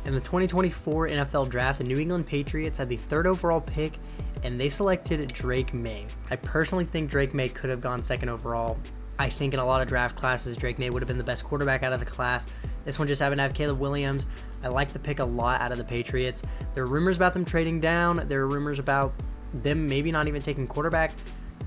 In the 2024 NFL Draft, the New England Patriots had the 3rd overall pick, and they selected Drake Maye. I personally think Drake Maye could have gone 2nd overall. I think in a lot of draft classes, Drake Maye would have been the best quarterback out of the class. This one just happened to have Caleb Williams. I like the pick a lot out of the Patriots. There are rumors about them trading down. There are rumors about them maybe not even taking quarterback,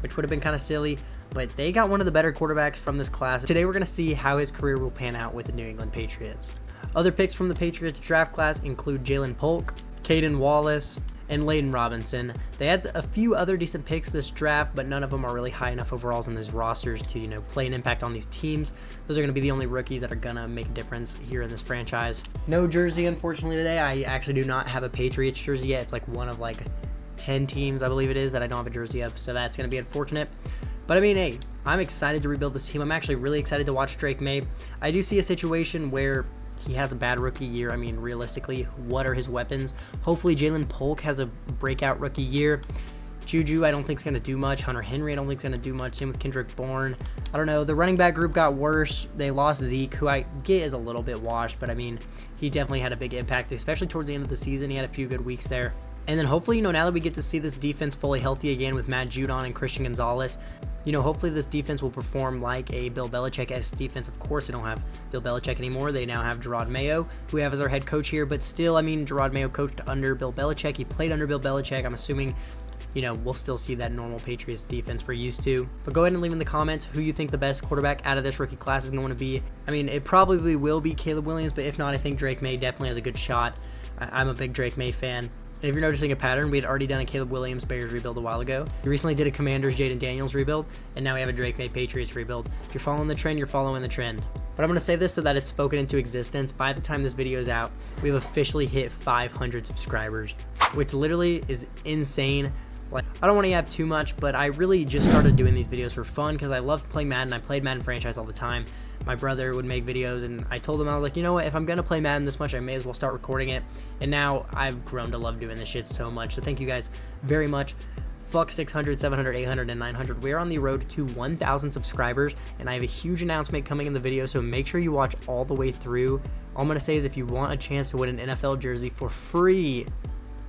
which would have been kind of silly. But they got one of the better quarterbacks from this class. Today we're going to see how his career will pan out with the New England Patriots. Other picks from the Patriots draft class include Jalen Polk, Caden Wallace, and Layden Robinson. They had a few other decent picks this draft, but none of them are really high enough overalls in these rosters to, play an impact on these teams. Those are going to be the only rookies that are going to make a difference here in this franchise. No jersey, unfortunately, today. I actually do not have a Patriots jersey yet. It's like one of 10 teams, I believe it is, that I don't have a jersey of, so that's going to be unfortunate. But I mean, hey, I'm excited to rebuild this team. I'm actually really excited to watch Drake Maye. I do see a situation where he has a bad rookie year. I mean, realistically, what are his weapons? Hopefully, Jalen Polk has a breakout rookie year. Juju, I don't think is going to do much. Hunter Henry, I don't think is going to do much. Same with Kendrick Bourne. I don't know. The running back group got worse. They lost Zeke, who I get is a little bit washed, but I mean, he definitely had a big impact, especially towards the end of the season. He had a few good weeks there. And then hopefully, now that we get to see this defense fully healthy again with Matt Judon and Christian Gonzalez, hopefully this defense will perform like a Bill Belichick-esque defense. Of course, they don't have Bill Belichick anymore. They now have Gerard Mayo, who we have as our head coach here. But still, I mean, Gerard Mayo coached under Bill Belichick. He played under Bill Belichick. I'm assuming, we'll still see that normal Patriots defense we're used to. But go ahead and leave in the comments who you think the best quarterback out of this rookie class is going to be. I mean, it probably will be Caleb Williams, but if not, I think Drake Maye definitely has a good shot. I'm a big Drake Maye fan. And if you're noticing a pattern, we had already done a Caleb Williams Bears rebuild a while ago. We recently did a Commanders Jaden Daniels rebuild, and now we have a Drake Maye Patriots rebuild. If you're following the trend, you're following the trend. But I'm going to say this so that it's spoken into existence. By the time this video is out, we have officially hit 500 subscribers, which literally is insane. I don't want to have too much, but I really just started doing these videos for fun because I loved playing Madden. I played Madden franchise all the time. My brother would make videos, and I told him, I was like, you know what, if I'm going to play Madden this much, I may as well start recording it. And now I've grown to love doing this shit so much. So thank you guys very much. Fuck 600, 700, 800, and 900. We're on the road to 1,000 subscribers, and I have a huge announcement coming in the video, so make sure you watch all the way through. All I'm going to say is if you want a chance to win an NFL jersey for free,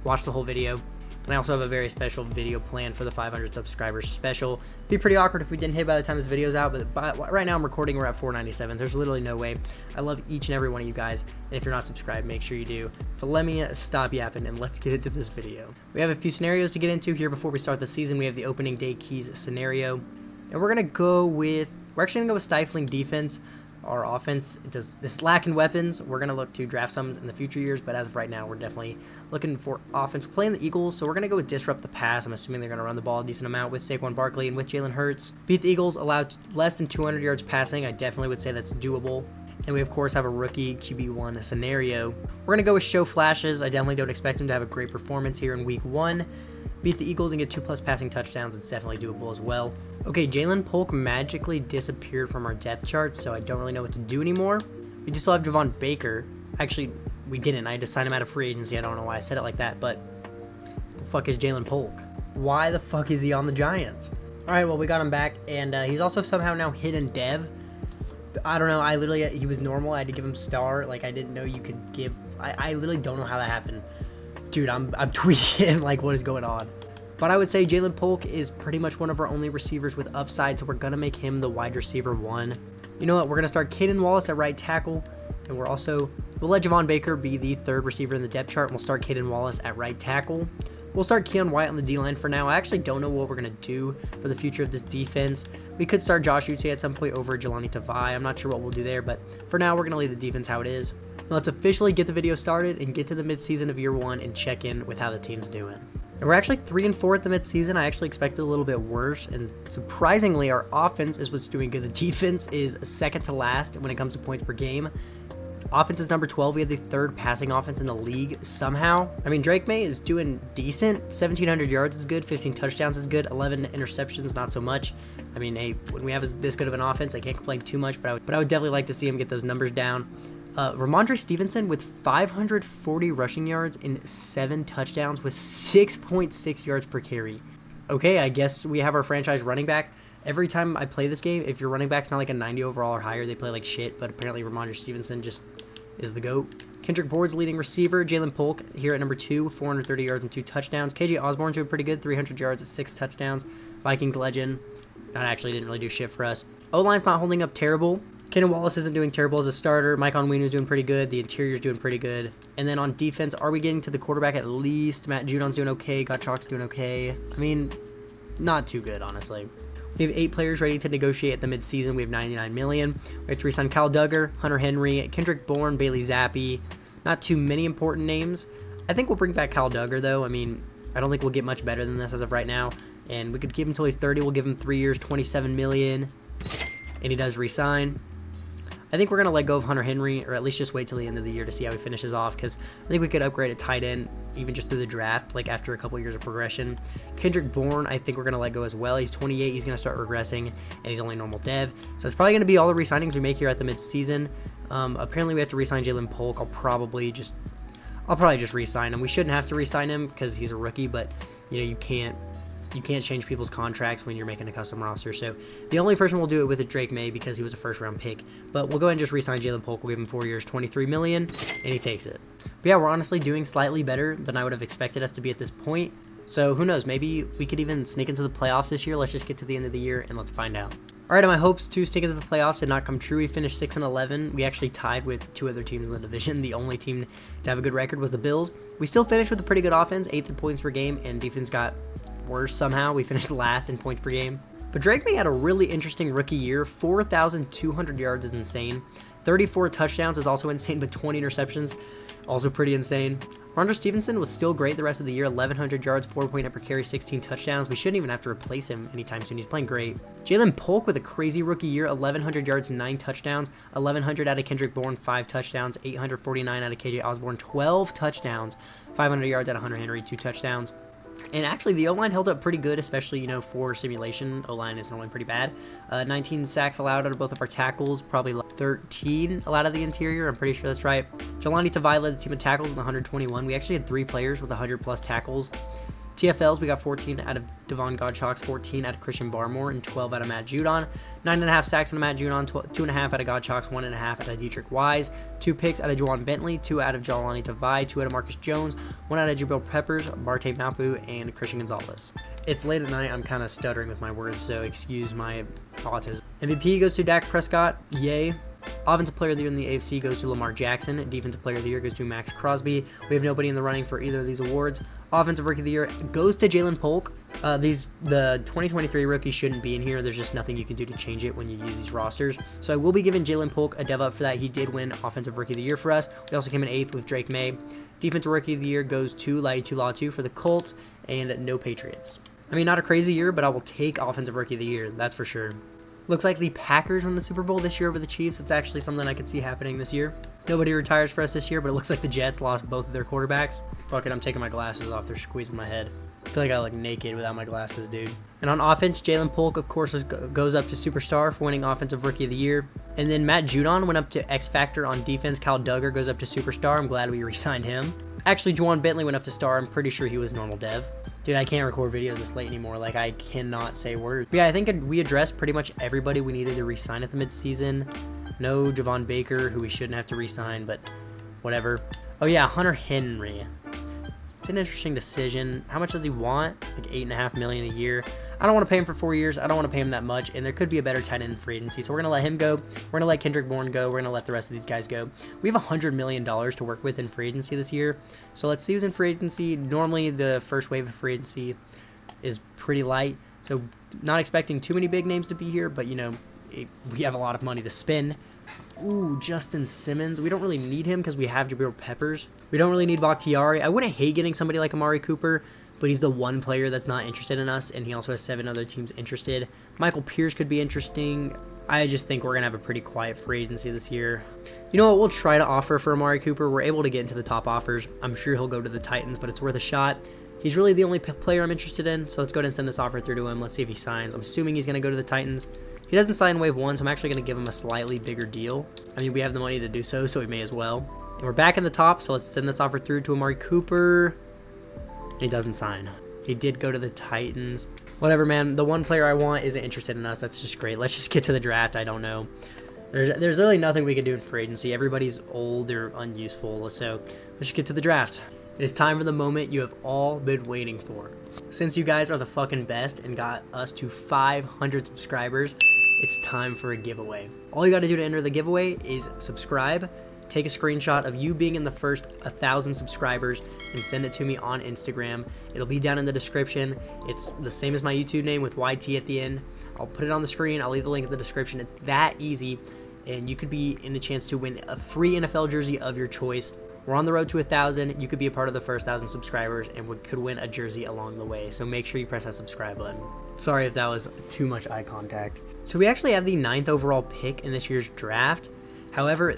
watch the whole video. And I also have a very special video planned for the 500 subscribers special. It'd be pretty awkward if we didn't hit by the time this video's out, but right now I'm recording, we're at 497. There's literally no way. I love each and every one of you guys, and if you're not subscribed, make sure you do. But let me stop yapping and let's get into this video. We have a few scenarios to get into here before we start the season. We have the opening day keys scenario, and we're actually gonna go with stifling defense. Our offense is lacking weapons. We're going to look to draft some in the future years, but as of right now, we're definitely looking for offense. We're playing the Eagles, so we're going to go with disrupt the pass. I'm assuming they're going to run the ball a decent amount with Saquon Barkley and with Jalen Hurts. Beat the Eagles, allowed less than 200 yards passing. I definitely would say that's doable. And we, of course, have a rookie QB1 scenario. We're going to go with show flashes. I definitely don't expect him to have a great performance here in week 1. Beat the Eagles and get 2+ passing touchdowns. It's definitely doable as well. Okay, Jalen Polk magically disappeared from our depth chart, so I don't really know what to do anymore. We just still have Javon Baker. Actually, we didn't. I had to sign him out of free agency. I don't know why I said it like that, but the fuck is Jalen Polk? Why the fuck is he on the Giants? All right, well, we got him back, and he's also somehow now hidden dev. I don't know. He was normal. I had to give him star. I didn't know you could give. I literally don't know how that happened. Dude, I'm tweeting what is going on. But I would say Jalen Polk is pretty much one of our only receivers with upside, so we're going to make him the wide receiver 1. You know what? We're going to start Caden Wallace at right tackle, and we'll let Javon Baker be the 3rd receiver in the depth chart, and we'll start Caden Wallace at right tackle. We'll start Keon White on the D-line for now. I actually don't know what we're going to do for the future of this defense. We could start Josh Uche at some point over Jelani Tavai. I'm not sure what we'll do there, but for now, we're going to leave the defense how it is. Now let's officially get the video started and get to the midseason of year 1 and check in with how the team's doing. And we're actually 3-4 at the midseason. I actually expected a little bit worse, and surprisingly, our offense is what's doing good. The defense is second to last when it comes to points per game. Offense is number 12. We have the 3rd passing offense in the league somehow. I mean, Drake Maye is doing decent. 1,700 yards is good. 15 touchdowns is good. 11 interceptions, not so much. I mean, hey, when we have this good of an offense, I can't complain too much, but I would definitely like to see him get those numbers down. Ramondre Stevenson with 540 rushing yards and 7 touchdowns with 6.6 yards per carry. Okay, I guess we have our franchise running back. Every time I play this game, if your running back's not a 90 overall or higher, they play like shit, but apparently Ramondre Stevenson just is the GOAT. Kendrick Bourd's leading receiver. Jalen Polk here at number 2, 430 yards and 2 touchdowns. KJ Osborne's doing pretty good, 300 yards and 6 touchdowns. Vikings legend. That actually didn't really do shit for us. O-line's not holding up terrible. Kenan Wallace isn't doing terrible as a starter. Mike Onwenu's doing pretty good. The interior's doing pretty good. And then on defense, are we getting to the quarterback at least? Matt Judon's doing okay. Gottschalk's doing okay. I mean, not too good, honestly. We have 8 players ready to negotiate at the midseason. We have $99 million. We have to re-sign Kyle Duggar, Hunter Henry, Kendrick Bourne, Bailey Zappi. Not too many important names. I think we'll bring back Kyle Duggar, though. I mean, I don't think we'll get much better than this as of right now. And we could keep him until he's 30. We'll give him 3 years, $27 million. And he does re-sign. I think we're going to let go of Hunter Henry, or at least just wait till the end of the year to see how he finishes off, because I think we could upgrade a tight end even just through the draft, like after a couple years of progression. Kendrick Bourne, I think we're going to let go as well. He's 28. He's going to start regressing, and he's only normal dev. So it's probably going to be all the re-signings we make here at the midseason. Apparently, we have to re-sign Jalen Polk. I'll probably just re-sign him. We shouldn't have to re-sign him because he's a rookie, but you can't change people's contracts when you're making a custom roster. So the only person we'll do it with is Drake Maye because he was a first-round pick. But we'll go ahead and just re-sign Jalen Polk. We'll give him 4 years, $23 million, and he takes it. But yeah, we're honestly doing slightly better than I would have expected us to be at this point. So who knows? Maybe we could even sneak into the playoffs this year. Let's just get to the end of the year and let's find out. All right, my hopes to sneak into the playoffs did not come true. We finished 6-11. We actually tied with 2 other teams in the division. The only team to have a good record was the Bills. We still finished with a pretty good offense, 8th in points per game, and defense got worse somehow. We finished last in points per game. But Drake Maye had a really interesting rookie year. 4,200 yards is insane. 34 touchdowns is also insane, but 20 interceptions, also pretty insane. Rondre Stevenson was still great the rest of the year. 1,100 yards, 4.8 per carry, 16 touchdowns. We shouldn't even have to replace him anytime soon. He's playing great. Jalen Polk with a crazy rookie year. 1,100 yards, 9 touchdowns. 1,100 out of Kendrick Bourne, 5 touchdowns. 849 out of KJ Osborne, 12 touchdowns. 500 yards out of Hunter Henry, 2 touchdowns. And actually, the O-line held up pretty good, especially, for simulation. O-line is normally pretty bad. 19 sacks allowed out of both of our tackles, probably 13 allowed out of the interior. I'm pretty sure that's right. Jelani Tavai led the team in tackles with 121. We actually had 3 players with 100-plus tackles. TFLs, we got 14 out of Devon Gottschalks, 14 out of Christian Barmore, and 12 out of Matt Judon. 9.5 sacks out of Matt Judon, 2.5 out of Gottschalks, 1.5 out of Dietrich Wise, 2 picks out of Juwan Bentley, 2 out of Jelani Tavai, 2 out of Marcus Jones, 1 out of Jabril Peppers, Barte Mapu, and Christian Gonzalez. It's late at night. I'm kind of stuttering with my words, so excuse my autism. MVP goes to Dak Prescott. Yay. Offensive Player of the Year in the AFC goes to Lamar Jackson. Defensive Player of the Year goes to Max Crosby. We have nobody in the running for either of these awards. Offensive Rookie of the Year goes to Jalen Polk. The 2023 rookies shouldn't be in here. There's just nothing you can do to change it when you use these rosters. So I will be giving Jalen Polk a dev up for that. He did win Offensive Rookie of the Year for us. We also came in 8th with Drake Maye. Defensive Rookie of the Year goes to Laiatu Latu for the Colts and no Patriots. I mean, not a crazy year, but I will take Offensive Rookie of the Year. That's for sure. Looks like the Packers win the Super Bowl this year over the Chiefs. It's actually something I could see happening this year. Nobody retires for us this year, but it looks like the Jets lost both of their quarterbacks. Fuck it, I'm taking my glasses off. They're squeezing my head. I feel like I look naked without my glasses, dude. And on offense, Jalen Polk, of course, goes up to Superstar for winning Offensive Rookie of the Year. And then Matt Judon went up to X Factor on defense. Kyle Duggar goes up to Superstar. I'm glad we re-signed him. Actually, Juwan Bentley went up to Star. I'm pretty sure he was normal dev. Dude, I can't record videos this late anymore. Like, I cannot say words. But yeah, I think we addressed pretty much everybody we needed to re-sign at the midseason. No Javon Baker, who we shouldn't have to re-sign, but whatever. Oh yeah, Hunter Henry. It's an interesting decision. How much does he want? Like $8.5 million a year. I don't want to pay him for 4 years. I don't want to pay him that much, and there could be a better tight end in free agency. So we're going to let him go. We're going to let Kendrick Bourne go. We're going to let the rest of these guys go. We have $100 million to work with in free agency this year. So let's see who's in free agency. Normally, the first wave of free agency is pretty light. So not expecting too many big names to be here, but, we have a lot of money to spend. Ooh, Justin Simmons. We don't really need him because we have Jabril Peppers. We don't really need Bakhtiari. I wouldn't hate getting somebody like Amari Cooper, but he's the one player that's not interested in us, and he also has 7 other teams interested. Michael Pierce could be interesting. I just think we're going to have a pretty quiet free agency this year. You know what? We'll try to offer for Amari Cooper. We're able to get into the top offers. I'm sure he'll go to the Titans, but it's worth a shot. He's really the only player I'm interested in, so let's go ahead and send this offer through to him. Let's see if he signs. I'm assuming he's going to go to the Titans. He doesn't sign wave 1, so I'm actually going to give him a slightly bigger deal. I mean, we have the money to do so, so we may as well. And we're back in the top, so let's send this offer through to Amari Cooper. And he doesn't sign. He did go to the Titans. Whatever, man. The one player I want isn't interested in us. That's just great. Let's just get to the draft. I don't know. There's really nothing we can do in free agency. Everybody's old or unuseful, so let's just get to the draft. It is time for the moment you have all been waiting for. Since you guys are the fucking best and got us to 500 subscribers, it's time for a giveaway. All you gotta do to enter the giveaway is subscribe, take a screenshot of you being in the first 1,000 subscribers, and send it to me on Instagram. It'll be down in the description. It's the same as my YouTube name with YT at the end. I'll put it on the screen. I'll leave the link in the description. It's that easy, and you could be in a chance to win a free NFL jersey of your choice. We're on the road to 1,000. You could be a part of the first 1,000 subscribers and could win a jersey along the way. So make sure you press that subscribe button. Sorry if that was too much eye contact. So we actually have the 9th overall pick in this year's draft. However,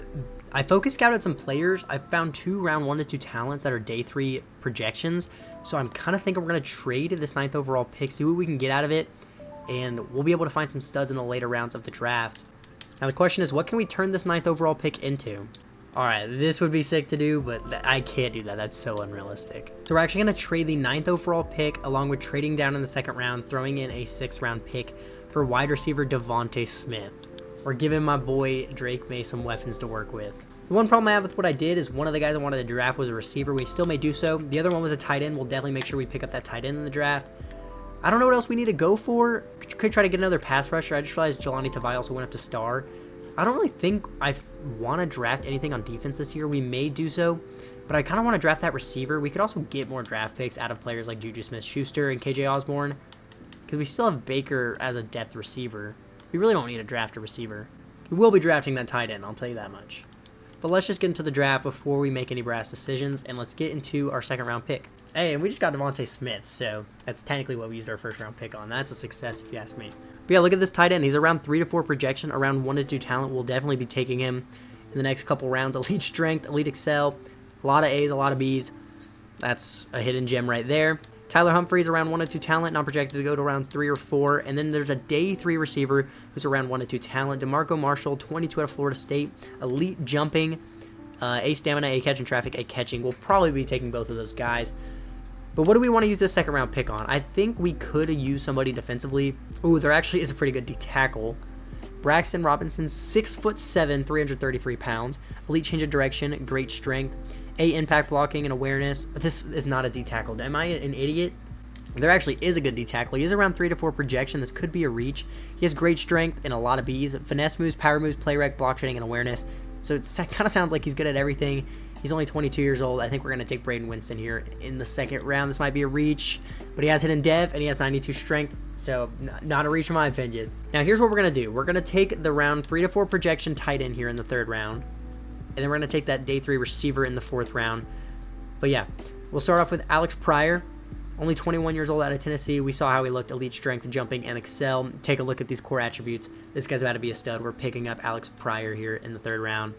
I focus scouted some players. I found 2 round 1 to 2 talents that are day 3 projections. So I'm kind of thinking we're going to trade this 9th overall pick, see what we can get out of it, and we'll be able to find some studs in the later rounds of the draft. Now the question is, what can we turn this 9th overall pick into? Alright, this would be sick to do, but I can't do that. That's so unrealistic. So we're actually going to trade the 9th overall pick along with trading down in the 2nd round, throwing in a 6th round pick for wide receiver Devontae Smith. We're giving my boy Drake Maye some weapons to work with. The one problem I have with what I did is one of the guys I wanted to draft was a receiver. We still may do so. The other one was a tight end. We'll definitely make sure we pick up that tight end in the draft. I don't know what else we need to go for. Could try to get another pass rusher. I just realized Jelani Tavai also went up to star. I don't really think I want to draft anything on defense this year. We may do so, but I kind of want to draft that receiver. We could also get more draft picks out of players like Juju Smith-Schuster and KJ Osborne, because we still have Baker as a depth receiver. We really don't need to draft a receiver. We will be drafting that tight end, I'll tell you that much. But let's just get into the draft before we make any brass decisions, and let's get into our 2nd round pick. Hey, and we just got Devontae Smith, so that's technically what we used our 1st round pick on. That's a success if you ask me. But yeah, look at this tight end. He's around 3 to 4 projection, around 1 to 2 talent. We'll definitely be taking him in the next couple rounds. Elite strength, elite excel, a lot of A's, a lot of B's. That's a hidden gem right there. Tyler Humphries around 1 to 2 talent, not projected to go to around 3 or 4. And then there's a day 3 receiver who's around 1 to 2 talent. DeMarco Marshall, 22 out of Florida State, elite jumping, A stamina, A catching traffic, A catching. We'll probably be taking both of those guys. But what do we want to use this 2nd round pick on? I think we could use somebody defensively. Ooh, there actually is a pretty good D tackle. Braxton Robinson, 6'7", 333 pounds. Elite change of direction, great strength, A impact blocking and awareness. This is not a D tackle. Am I an idiot? There actually is a good D tackle. He is around 3 to 4 projection. This could be a reach. He has great strength and a lot of B's. Finesse moves, power moves, play rec, block shedding, and awareness. So it kind of sounds like he's good at everything. He's only 22 years old. I think we're going to take Braden Winston here in the 2nd round. This might be a reach, but he has hidden dev and he has 92 strength, so not a reach in my opinion. Now here's what we're going to do. We're going to take the round 3 to 4 projection tight end here in the 3rd round, and then we're going to take that day 3 receiver in the 4th round. But yeah, we'll start off with Alex Pryor, only 21 years old out of Tennessee. We saw how he looked, elite strength, jumping, and excel. Take a look at these core attributes. This guy's about to be a stud. We're picking up Alex Pryor here in the 3rd round.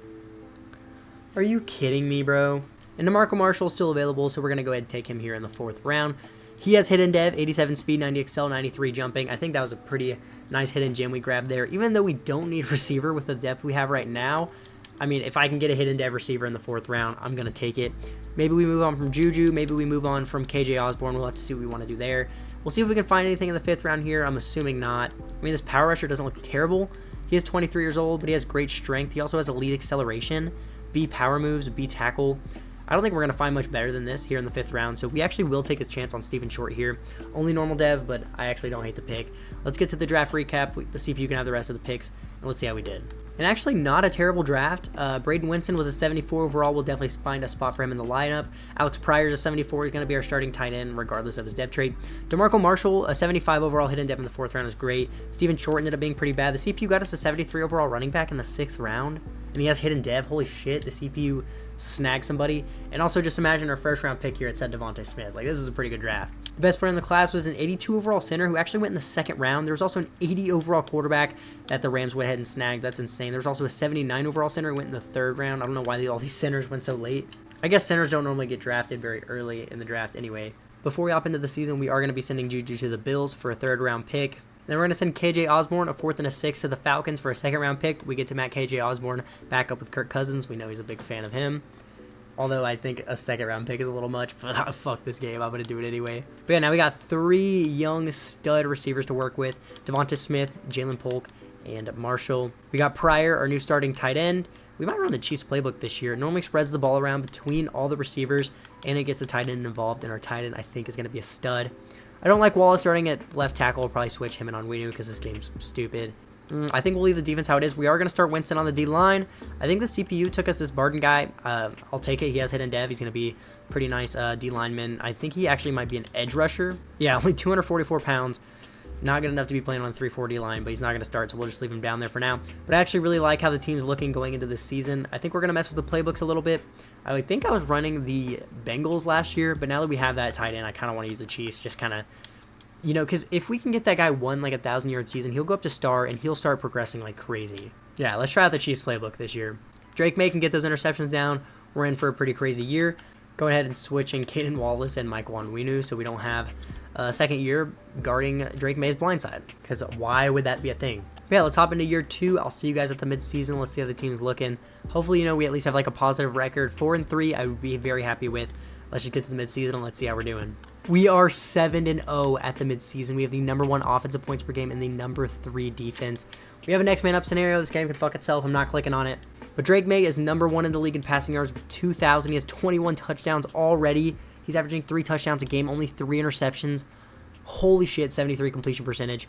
Are you kidding me, bro? And DeMarco Marshall is still available, so we're going to go ahead and take him here in the 4th round. He has hidden dev, 87 speed, 90 excel, 93 jumping. I think that was a pretty nice hidden gem we grabbed there. Even though we don't need receiver with the depth we have right now, I mean, if I can get a hidden dev receiver in the 4th round, I'm going to take it. Maybe we move on from Juju. Maybe we move on from KJ Osborne. We'll have to see what we want to do there. We'll see if we can find anything in the 5th round here. I'm assuming not. I mean, this power rusher doesn't look terrible. He is 23 years old, but he has great strength. He also has elite acceleration, B power moves, B tackle. I don't think we're going to find much better than this here in the 5th round, so we actually will take a chance on Steven Short here. Only normal dev, but I actually don't hate the pick. Let's get to the draft recap. The CPU can have the rest of the picks, and let's see how we did. And actually not a terrible draft. Braden Winston was a 74 overall. We'll definitely find a spot for him in the lineup. Alex Pryor is a 74. He's going to be our starting tight end regardless of his dev trait. DeMarco Marshall, a 75 overall hidden dev in the 4th round is great. Steven Short ended up being pretty bad. The CPU got us a 73 overall running back in the 6th round. And he has hidden dev. Holy shit, the CPU snagged somebody. And also just imagine our 1st round pick here. It said Devontae Smith. Like, this was a pretty good draft. The best player in the class was an 82 overall center who actually went in the 2nd round. There was also an 80 overall quarterback that the Rams went ahead and snagged. That's insane. There was also a 79 overall center who went in the 3rd round. I don't know why all these centers went so late. I guess centers don't normally get drafted very early in the draft anyway. Before we hop into the season, we are going to be sending Juju to the Bills for a 3rd round pick. Then we're going to send KJ Osborne, a 4th and a 6th, to the Falcons for a 2nd round pick. We get to Matt KJ Osborne back up with Kirk Cousins. We know he's a big fan of him. Although I think a 2nd round pick is a little much, but fuck this game. I'm going to do it anyway. But yeah, now we got 3 young stud receivers to work with. Devonta Smith, Jalen Polk, and Marshall. We got Pryor, our new starting tight end. We might run the Chiefs playbook this year. It normally spreads the ball around between all the receivers, and it gets the tight end involved, and our tight end, I think, is going to be a stud. I don't like Wallace starting at left tackle. We'll probably switch him in on Weenu because this game's stupid. I think we'll leave the defense how it is. We are going to start Winston on the D-line. I think the CPU took us this Barden guy. I'll take it. He has hidden dev. He's going to be pretty nice D-lineman. I think he actually might be an edge rusher. Yeah, only 244 pounds. Not good enough to be playing on the 3-4 line, but he's not going to start, so we'll just leave him down there for now. But I actually really like how the team's looking going into this season. I think we're going to mess with the playbooks a little bit. I think I was running the Bengals last year, but now that we have that tight end, I kind of want to use the Chiefs, just kind of, you know, because if we can get that guy one, like 1,000-yard season, he'll go up to star, and he'll start progressing like crazy. Yeah, let's try out the Chiefs playbook this year. Drake Maye can get those interceptions down. We're in for a pretty crazy year. Go ahead and switch in Caden Wallace and Michael Onwenu so we don't have a second year guarding Drake Maye's blindside, because why would that be a thing? But yeah, let's hop into year 2. I'll see you guys at the midseason. Let's see how the team's looking. Hopefully, you know, we at least have like a positive record. 4-3, I would be very happy with. Let's just get to the midseason and let's see how we're doing. We are 7-0 at the midseason. We have the #1 offensive points per game and the #3 defense. We have a next man up scenario. This game can fuck itself. I'm not clicking on it. But Drake Maye is #1 in the league in passing yards with 2,000. He has 21 touchdowns already. He's averaging 3 touchdowns a game, only 3 interceptions. Holy shit, 73 completion percentage.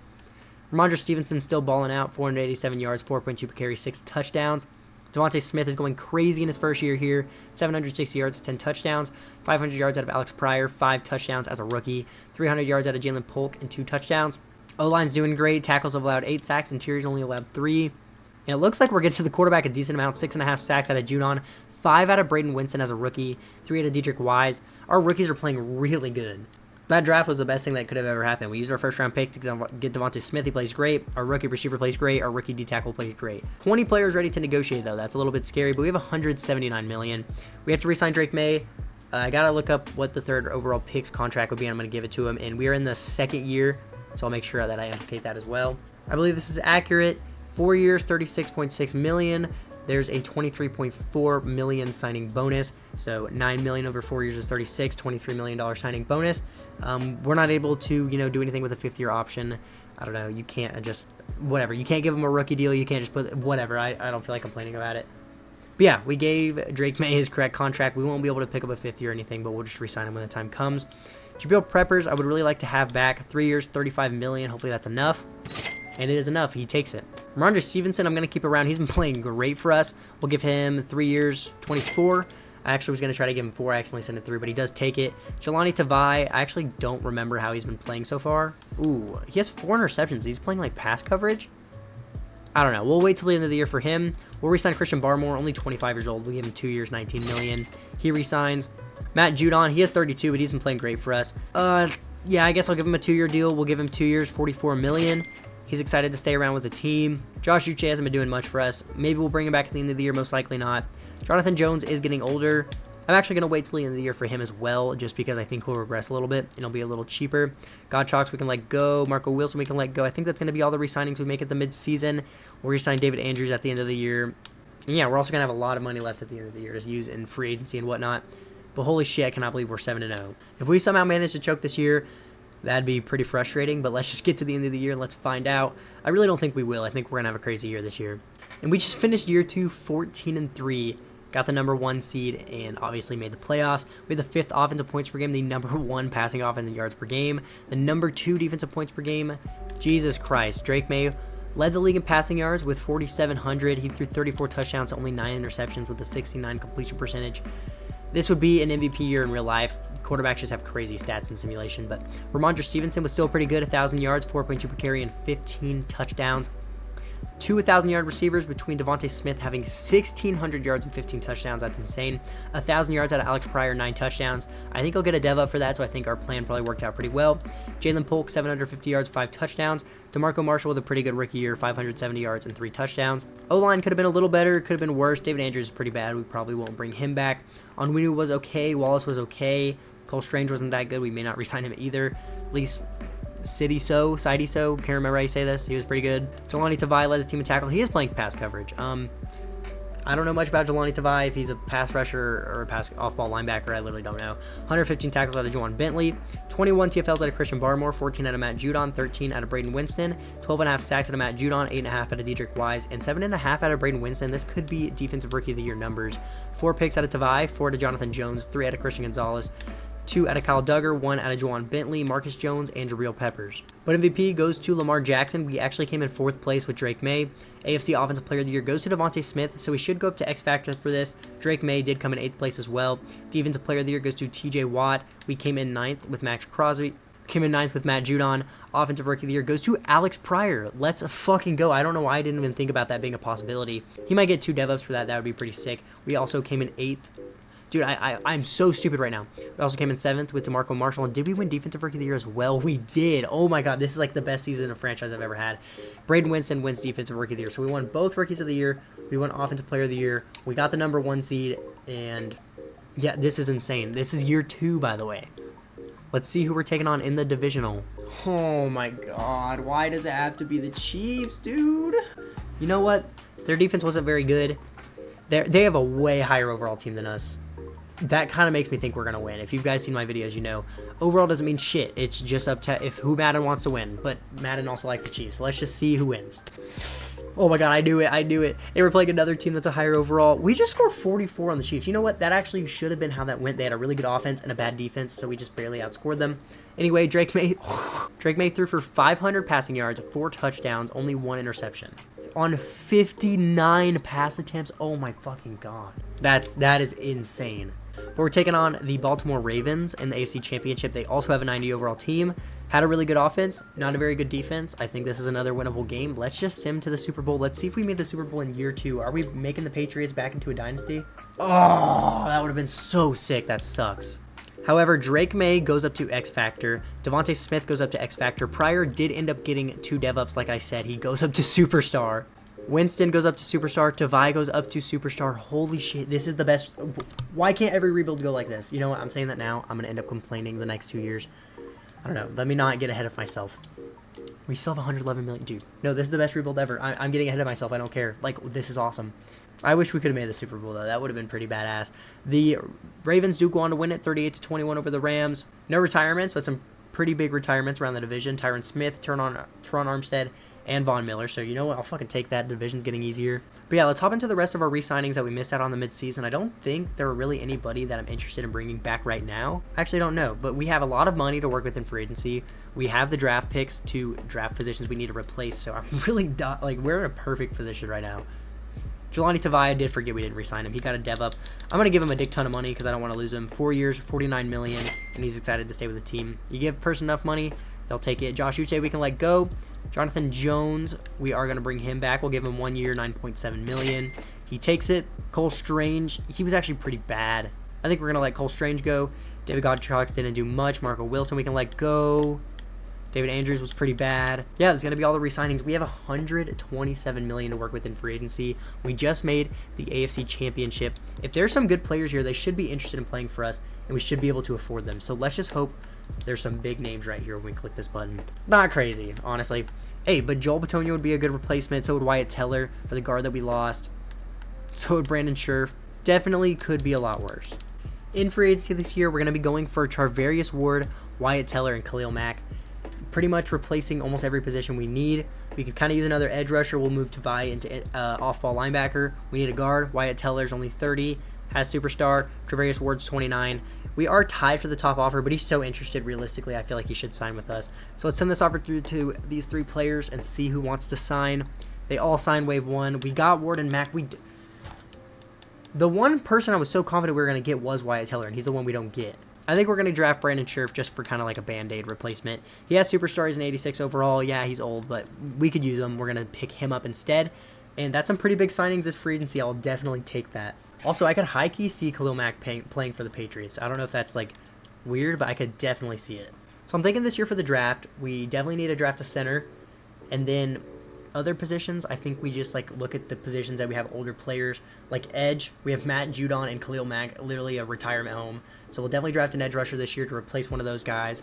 Ramondre Stevenson's still balling out, 487 yards, 4.2 per carry, 6 touchdowns. Devontae Smith is going crazy in his first year here, 760 yards, 10 touchdowns, 500 yards out of Alex Pryor, 5 touchdowns as a rookie, 300 yards out of Jalen Polk, and 2 touchdowns. O-line's doing great. Tackles have allowed 8 sacks, interior's only allowed 3. And it looks like we're getting to the quarterback a decent amount, 6.5 sacks out of Judon, 5 out of Braden Winston as a rookie, 3 out of Diedrich Wise. Our rookies are playing really good. That draft was the best thing that could have ever happened. We used our first round pick to get Devontae Smith. He plays great. Our rookie receiver plays great. Our rookie D-tackle plays great. 20 players ready to negotiate, though. That's a little bit scary, but we have $179 million. We have to re-sign Drake Maye. I got to look up what the 3rd overall pick's contract would be, and I'm going to give it to him. And we are in the 2nd year, so I'll make sure that I implicate that as well. I believe this is accurate. 4 years, $36.6 million. There's a $23.4 million signing bonus. So $9 million over 4 years is $36, $23 million signing bonus. We're not able to, you know, do anything with a 5th year option. I don't know. You can't just, whatever. You can't give him a rookie deal. You can't just put, whatever. I don't feel like complaining about it. But yeah, we gave Drake Maye his correct contract. We won't be able to pick up a 5th year or anything, but we'll just re-sign him when the time comes. Jabril Preppers, I would really like to have back. 3 years, $35 million. Hopefully that's enough. And it is enough. He takes it. Ramondre Stevenson, I'm going to keep around. He's been playing great for us. We'll give him 3 years, 24. I actually was going to try to give him 4. I accidentally sent it 3, but he does take it. Jelani Tavai, I actually don't remember how he's been playing so far. Ooh, he has 4 interceptions. He's playing like pass coverage. I don't know. We'll wait till the end of the year for him. We'll re-sign Christian Barmore, only 25 years old. We'll give him 2 years, $19 million. He re-signs. Matt Judon, he has 32, but he's been playing great for us. Yeah, I guess I'll give him a 2-year deal. We'll give him 2 years, $44 million. He's excited to stay around with the team. Josh Uche hasn't been doing much for us. Maybe we'll bring him back at the end of the year, most likely not. Jonathan Jones is getting older. I'm actually going to wait till the end of the year for him as well, just because I think he'll regress a little bit, and he'll be a little cheaper. Godchalks we can let go. Marco Wilson we can let go. I think that's going to be all the re-signings we make at the mid-season. We'll re-sign David Andrews at the end of the year. And yeah, we're also going to have a lot of money left at the end of the year to use in free agency and whatnot. But holy shit, I cannot believe we're 7-0. If we somehow manage to choke this year, that'd be pretty frustrating, but let's just get to the end of the year and let's find out. I really don't think we will. I think we're going to have a crazy year this year. And we just finished year 2 14-3, got the #1 seed, and obviously made the playoffs. We had the 5th offensive points per game, the #1 passing offense in yards per game, the #2 defensive points per game. Jesus Christ. Drake Maye led the league in passing yards with 4,700. He threw 34 touchdowns, only 9 interceptions with a 69 completion percentage. This would be an MVP year in real life. Quarterbacks just have crazy stats in simulation, but Ramondre Stevenson was still pretty good, 1,000 yards, 4.2 per carry, and 15 touchdowns. 2 1,000-yard receivers between Devontae Smith having 1,600 yards and 15 touchdowns. That's insane. 1,000 yards out of Alex Pryor, 9 touchdowns. I think I'll get a dev up for that, so I think our plan probably worked out pretty well. Jalen Polk, 750 yards, 5 touchdowns. DeMarco Marshall with a pretty good rookie year, 570 yards and 3 touchdowns. O-line could have been a little better, could have been worse. David Andrews is pretty bad. We probably won't bring him back. Onwenu was okay. Wallace was okay. Cole Strange wasn't that good. We may not re-sign him either. At least Sidey-So, can't remember how you say this. He was pretty good. Jelani Tavai led the team in tackle. He is playing pass coverage. I don't know much about Jelani Tavai, if he's a pass rusher or a pass off-ball linebacker. I literally don't know. 115 tackles out of Juwan Bentley, 21 TFLs out of Christian Barmore, 14 out of Matt Judon, 13 out of Braden Winston, 12.5 sacks out of Matt Judon, 8.5 out of Dedrick Wise, and 7.5 out of Braden Winston. This could be Defensive Rookie of the Year numbers. 4 picks out of Tavai, 4 to Jonathan Jones, 3 out of Christian Gonzalez, 2 out of Kyle Duggar, 1 out of Juwan Bentley, Marcus Jones, and Jabril Peppers. But MVP goes to Lamar Jackson. We actually came in 4th place with Drake Maye. AFC Offensive Player of the Year goes to Devontae Smith, so we should go up to X Factor for this. Drake Maye did come in 8th place as well. Defensive Player of the Year goes to TJ Watt. We came in 9th with Max Crosby. Came in 9th with Matt Judon. Offensive Rookie of the Year goes to Alex Pryor. Let's fucking go. I don't know why I didn't even think about that being a possibility. He might get 2 dev-ups for that. That would be pretty sick. We also came in 8th. Dude, I'm so stupid right now. We also came in 7th with DeMarco Marshall. And did we win Defensive Rookie of the Year as well? We did. Oh my God, this is like the best season of franchise I've ever had. Braden Winston wins Defensive Rookie of the Year. So we won both Rookies of the Year. We won Offensive Player of the Year. We got the number 1 seed. And yeah, this is insane. This is year 2, by the way. Let's see who we're taking on in the divisional. Oh my God, why does it have to be the Chiefs, dude? You know what? Their defense wasn't very good. They have a way higher overall team than us. That kind of makes me think we're going to win. If you guys seen my videos, you know, overall doesn't mean shit. It's just up to who Madden wants to win. But Madden also likes the Chiefs. So let's just see who wins. Oh my God, I knew it. They were playing another team that's a higher overall. We just scored 44 on the Chiefs. You know what? That actually should have been how that went. They had a really good offense and a bad defense, so we just barely outscored them. Anyway, Drake Maye threw for 500 passing yards, 4 touchdowns, only 1 interception. On 59 pass attempts. Oh my fucking God. That is insane. But we're taking on the Baltimore Ravens in the AFC Championship. They also have a 90 overall team. Had a really good offense, not a very good defense. I think this is another winnable game. Let's just sim to the Super Bowl. Let's see if we made the Super Bowl in year 2. Are we making the Patriots back into a dynasty? Oh, that would have been so sick. That sucks. However, Drake Maye goes up to X Factor. Devontae Smith goes up to X Factor. Pryor did end up getting 2 dev-ups, like I said. He goes up to Superstar. Winston goes up to Superstar. Tavai goes up to Superstar. Holy shit, this is the best. Why can't every rebuild go like this? You know what? I'm saying that now. I'm going to end up complaining the next 2 years. I don't know. Let me not get ahead of myself. We still have 111 million. Dude, no, this is the best rebuild ever. I'm getting ahead of myself. I don't care. Like, this is awesome. I wish we could have made the Super Bowl, though. That would have been pretty badass. The Ravens do go on to win it 38-21 over the Rams. No retirements, but some pretty big retirements around the division. Tyron Smith, Teron Armstead, and Von Miller. So, you know what? I'll fucking take that. Division's getting easier. But yeah, let's hop into the rest of our re-signings that we missed out on the midseason. I don't think there were really anybody that I'm interested in bringing back right now. I actually don't know. But we have a lot of money to work with in free agency. We have the draft picks to draft positions we need to replace. So I'm really we're in a perfect position right now. Jelani Tavai, I did forget we didn't re-sign him. He got a dev up. I'm going to give him a dick ton of money because I don't want to lose him. 4 years, $49 million, and he's excited to stay with the team. You give a person enough money, they'll take it. Josh Uche, we can let go. Jonathan Jones, we are going to bring him back. We'll give him 1 year, $9.7 million. He takes it. Cole Strange, he was actually pretty bad. I think we're going to let Cole Strange go. David Godchaux didn't do much. Marco Wilson, we can let go. David Andrews was pretty bad. Yeah, that's going to be all the re-signings. We have $127 million to work with in free agency. We just made the AFC Championship. If there's some good players here, they should be interested in playing for us, and we should be able to afford them. So let's just hope there's some big names right here when we click this button. Not crazy, honestly. Hey, but Joel Bitonio would be a good replacement. So would Wyatt Teller for the guard that we lost. So would Brandon Scherf. Definitely could be a lot worse. In free agency this year, we're going to be going for Charvarius Ward, Wyatt Teller, and Khalil Mack. Pretty much replacing almost every position we need. We could kind of use another edge rusher. We'll move Tavai into off-ball linebacker. We need a guard. Wyatt Teller's only 30, has Superstar. Travarius Ward's 29. We are tied for the top offer, but he's so interested. Realistically, I feel like he should sign with us. So let's send this offer through to these 3 players and see who wants to sign. They all signed wave 1. We got Ward and Mack. The one person I was so confident we were going to get was Wyatt Teller, and he's the one we don't get. I think we're going to draft Brandon Scherf just for kind of like a Band-Aid replacement. He has Superstar. He's an 86 overall. Yeah, he's old, but we could use him. We're going to pick him up instead. And that's some pretty big signings this free agency. I'll definitely take that. Also, I could high-key see Khalil Mack playing for the Patriots. I don't know if that's like weird, but I could definitely see it. So I'm thinking this year for the draft, we definitely need to draft a center. And then other positions, I think we just like look at the positions that we have older players. Like edge, we have Matt Judon and Khalil Mack, literally a retirement home. So we'll definitely draft an edge rusher this year to replace one of those guys.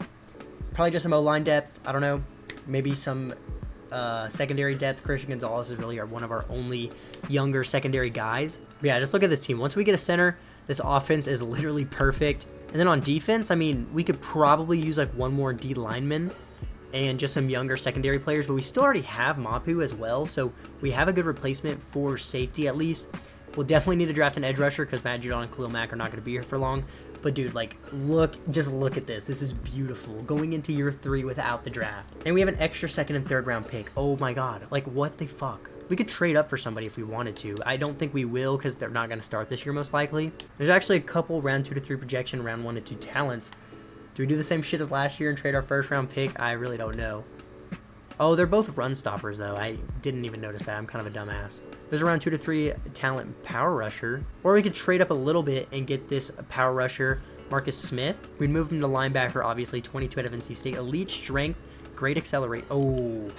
Probably just some O-line depth. I don't know. Maybe some secondary depth. Christian Gonzalez is really one of our only younger secondary guys. But yeah, just look at this team. Once we get a center, this offense is literally perfect. And then on defense, I mean, we could probably use like one more D lineman and just some younger secondary players, but we still already have Mapu as well, so we have a good replacement for safety at least. We'll definitely need to draft an edge rusher because Matt Judon and Khalil Mack are not going to be here for long. But dude, like, just look at this. This is beautiful. Going into year 3 without the draft. And we have an extra 2nd and 3rd round pick. Oh my god. Like, what the fuck? We could trade up for somebody if we wanted to. I don't think we will because they're not going to start this year most likely. There's actually a couple round 2 to 3 projection, round 1 to 2 talents. Do we do the same shit as last year and trade our 1st round pick? I really don't know. Oh, they're both run stoppers, though. I didn't even notice that. I'm kind of a dumbass. There's around 2 to 3 talent power rusher. Or we could trade up a little bit and get this power rusher, Marcus Smith. We'd move him to linebacker, obviously. 22 out of NC State. Elite strength. Great accelerate. Oh,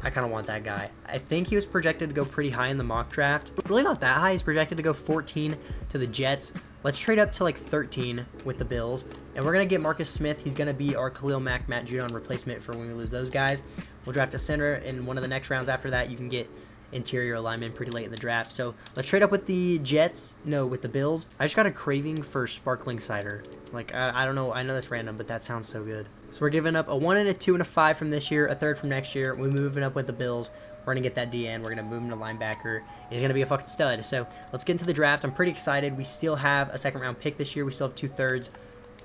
I kind of want that guy. I think he was projected to go pretty high in the mock draft. Really not that high. He's projected to go 14 to the Jets. Let's trade up to like 13 with the Bills. And we're going to get Marcus Smith. He's going to be our Khalil Mack, Matt Judon replacement for when we lose those guys. We'll draft a center in one of the next rounds after that. You can get interior alignment pretty late in the draft. So let's trade up with the Jets. No, with the Bills. I just got a craving for sparkling cider. Like, I don't know. I know that's random, but that sounds so good. So we're giving up a 1 and a 2 and a 5 from this year, a 3rd from next year. We're moving up with the Bills. We're going to get that DN. We're going to move him to linebacker. And he's going to be a fucking stud. So let's get into the draft. I'm pretty excited. We still have a 2nd round pick this year. We still have 2/3.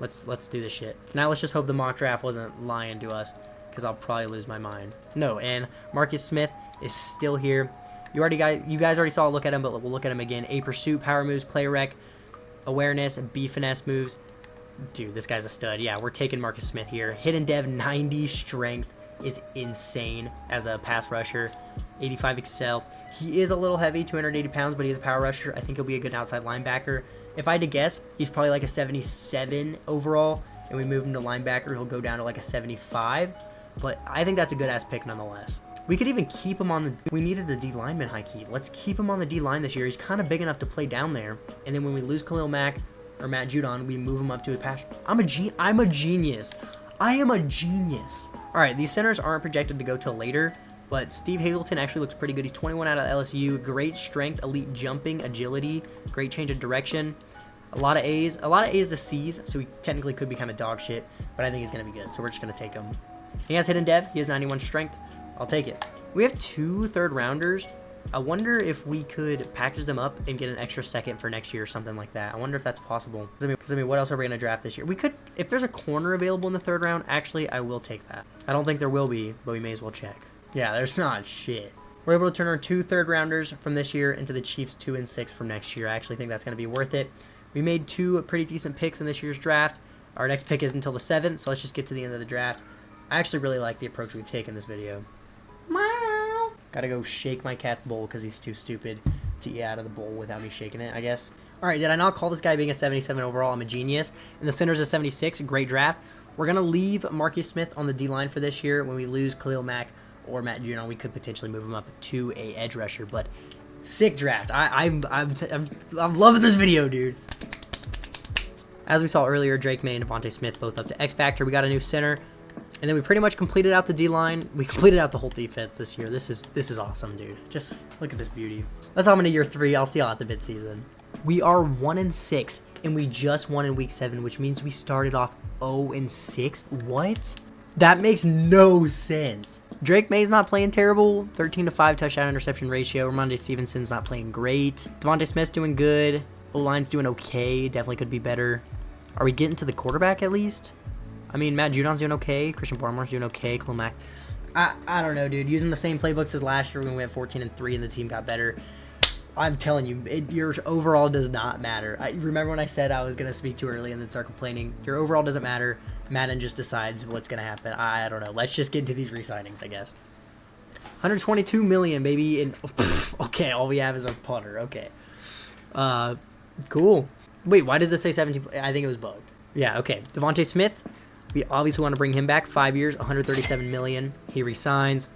Let's do this shit. Now let's just hope the mock draft wasn't lying to us because I'll probably lose my mind. No, and Marcus Smith is still here. You guys already saw a look at him, but we'll look at him again. A pursuit, power moves, play rec, awareness, B finesse moves. Dude, this guy's a stud. Yeah, we're taking Marcus Smith here. Hidden dev, 90 strength is insane as a pass rusher. 85 excel. He is a little heavy, 280 pounds, but he's a power rusher. I think he'll be a good outside linebacker. If I had to guess, he's probably like a 77 overall, and we move him to linebacker, he'll go down to like a 75. But I think that's a good ass pick nonetheless. We could even keep him on the... We needed a D lineman high key. Let's keep him on the D line this year. He's kind of big enough to play down there. And then when we lose Khalil Mack or Matt Judon, we move him up to a pass. I'm a genius. I am a genius. All right, these centers aren't projected to go till later, but Steve Hazleton actually looks pretty good. He's 21 out of LSU. Great strength, elite jumping, agility, great change of direction. A lot of A's to C's, so he technically could be kind of dog shit, but I think he's going to be good, so we're just going to take him. He has hidden dev. He has 91 strength. I'll take it. We have 2 3rd rounders. I wonder if we could package them up and get an extra 2nd for next year or something like that. I wonder if that's possible. Because I mean, what else are we going to draft this year? We could, if there's a corner available in the 3rd round, actually, I will take that. I don't think there will be, but we may as well check. Yeah, there's not shit. We're able to turn our 2 3rd rounders from this year into the Chiefs 2 and 6 from next year. I actually think that's going to be worth it. We made 2 pretty decent picks in this year's draft. Our next pick is until the 7th, so let's just get to the end of the draft. I actually really like the approach we've taken this video. Meow. Gotta go shake my cat's bowl because he's too stupid to eat out of the bowl without me shaking it, I guess. All right, did I not call this guy being a 77 overall? I'm a genius. And the center's a 76. Great draft. We're going to leave Marcus Smith on the D-line for this year. When we lose Khalil Mack or Matt Judon, we could potentially move him up to a edge rusher. But sick draft. I'm loving this video, dude. As we saw earlier, Drake Maye and Devontae Smith both up to X Factor. We got a new center. And then we pretty much completed out the D-line. We completed out the whole defense this year. This is awesome, dude. Just look at this beauty. Let's hop into year 3. I'll see y'all at the midseason. We are 1 and 6, and we just won in week 7, which means we started off 0 and 6. What? That makes no sense. Drake Maye's not playing terrible. 13-5 touchdown interception ratio. Ramondre Stevenson's not playing great. Devontae Smith's doing good. O-line's doing okay. Definitely could be better. Are we getting to the quarterback at least? I mean, Matt Judon's doing okay. Christian Barmore's doing okay. Khalil Mack. I don't know, dude. Using the same playbooks as last year when we went 14 and 3 and the team got better. I'm telling you, your overall does not matter. I remember when I said I was going to speak too early and then start complaining. Your overall doesn't matter. Madden just decides what's going to happen. I don't know. Let's just get into these re-signings, I guess. 122 million, baby. And okay, all we have is our punter. Okay. Cool. Wait, why does it say 17? I think it was bugged. Yeah, okay. Devontae Smith. We obviously want to bring him back. 5 years, 137 million. He resigns.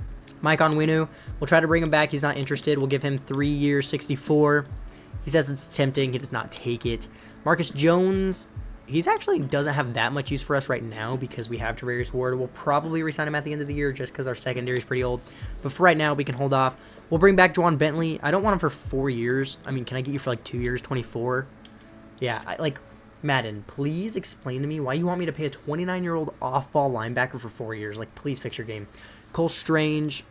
Mike Onwenu, we'll try to bring him back. He's not interested. We'll give him 3 years, 64. He says it's tempting. He does not take it. Marcus Jones, He's actually doesn't have that much use for us right now because we have Travarius Ward. We'll probably resign him at the end of the year just because our secondary is pretty old. But for right now, we can hold off. We'll bring back Juwan Bentley. I don't want him for 4 years. I mean, can I get you for like 2 years, 24? Yeah, like Madden, please explain to me why you want me to pay a 29-year-old off-ball linebacker for 4 years. Like, please fix your game. Cole Strange.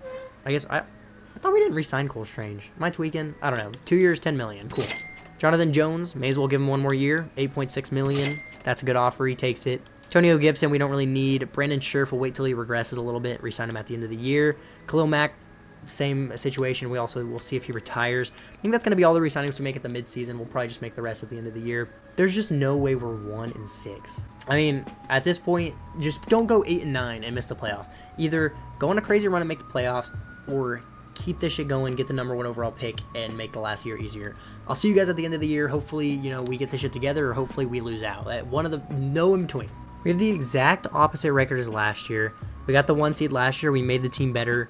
I thought we didn't re-sign Cole Strange. Am I tweaking? I don't know. 2 years, $10 million. Cool. Jonathan Jones, may as well give him 1 more year. $8.6 million. That's a good offer. He takes it. Antonio Gibson, we don't really need. Brandon Scherf, we'll wait till he regresses a little bit. Resign him at the end of the year. Khalil Mack, same situation. We'll see if he retires. I think that's going to be all the resignings we make at the midseason. We'll probably just make the rest at the end of the year. There's just no way we're 1-6. I mean, at this point, just don't go 8-9 and miss the playoffs. Either go on a crazy run and make the playoffs, or keep this shit going, get the #1 overall pick, and make the last year easier. I'll see you guys at the end of the year. Hopefully, you know, we get this shit together, or hopefully we lose out. No in between. We have the exact opposite record as last year. We got the 1 seed last year. We made the team better,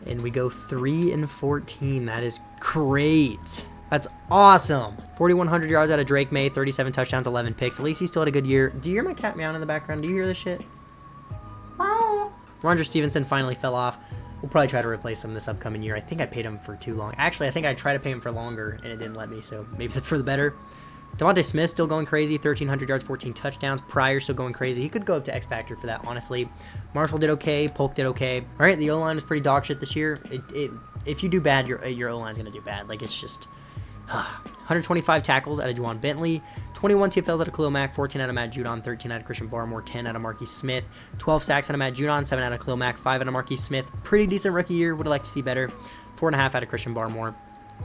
and we go 3-14. That is great. That's awesome. 4,100 yards out of Drake Maye, 37 touchdowns, 11 picks. At least he still had a good year. Do you hear my cat meowing in the background? Do you hear this shit? Wow. Rondre Stevenson finally fell off. We'll probably try to replace him this upcoming year. I think I paid him for too long. Actually, I think I tried to pay him for longer, and it didn't let me, so maybe that's for the better. Devontae Smith still going crazy, 1,300 yards, 14 touchdowns. Pryor still going crazy. He could go up to X Factor for that, honestly. Marshall did okay. Polk did okay. All right, the O-line is pretty dog shit this year. If you do bad, your O-line's going to do bad. Like, it's just... 125 tackles out of Juwan Bentley, 21 TFLs out of Khalil Mack, 14 out of Matt Judon, 13 out of Christian Barmore, 10 out of Marquise Smith, 12 sacks out of Matt Judon, 7 out of Khalil Mack, 5 out of Marquise Smith. Pretty decent rookie year. Would have liked to see better. 4.5 out of Christian Barmore.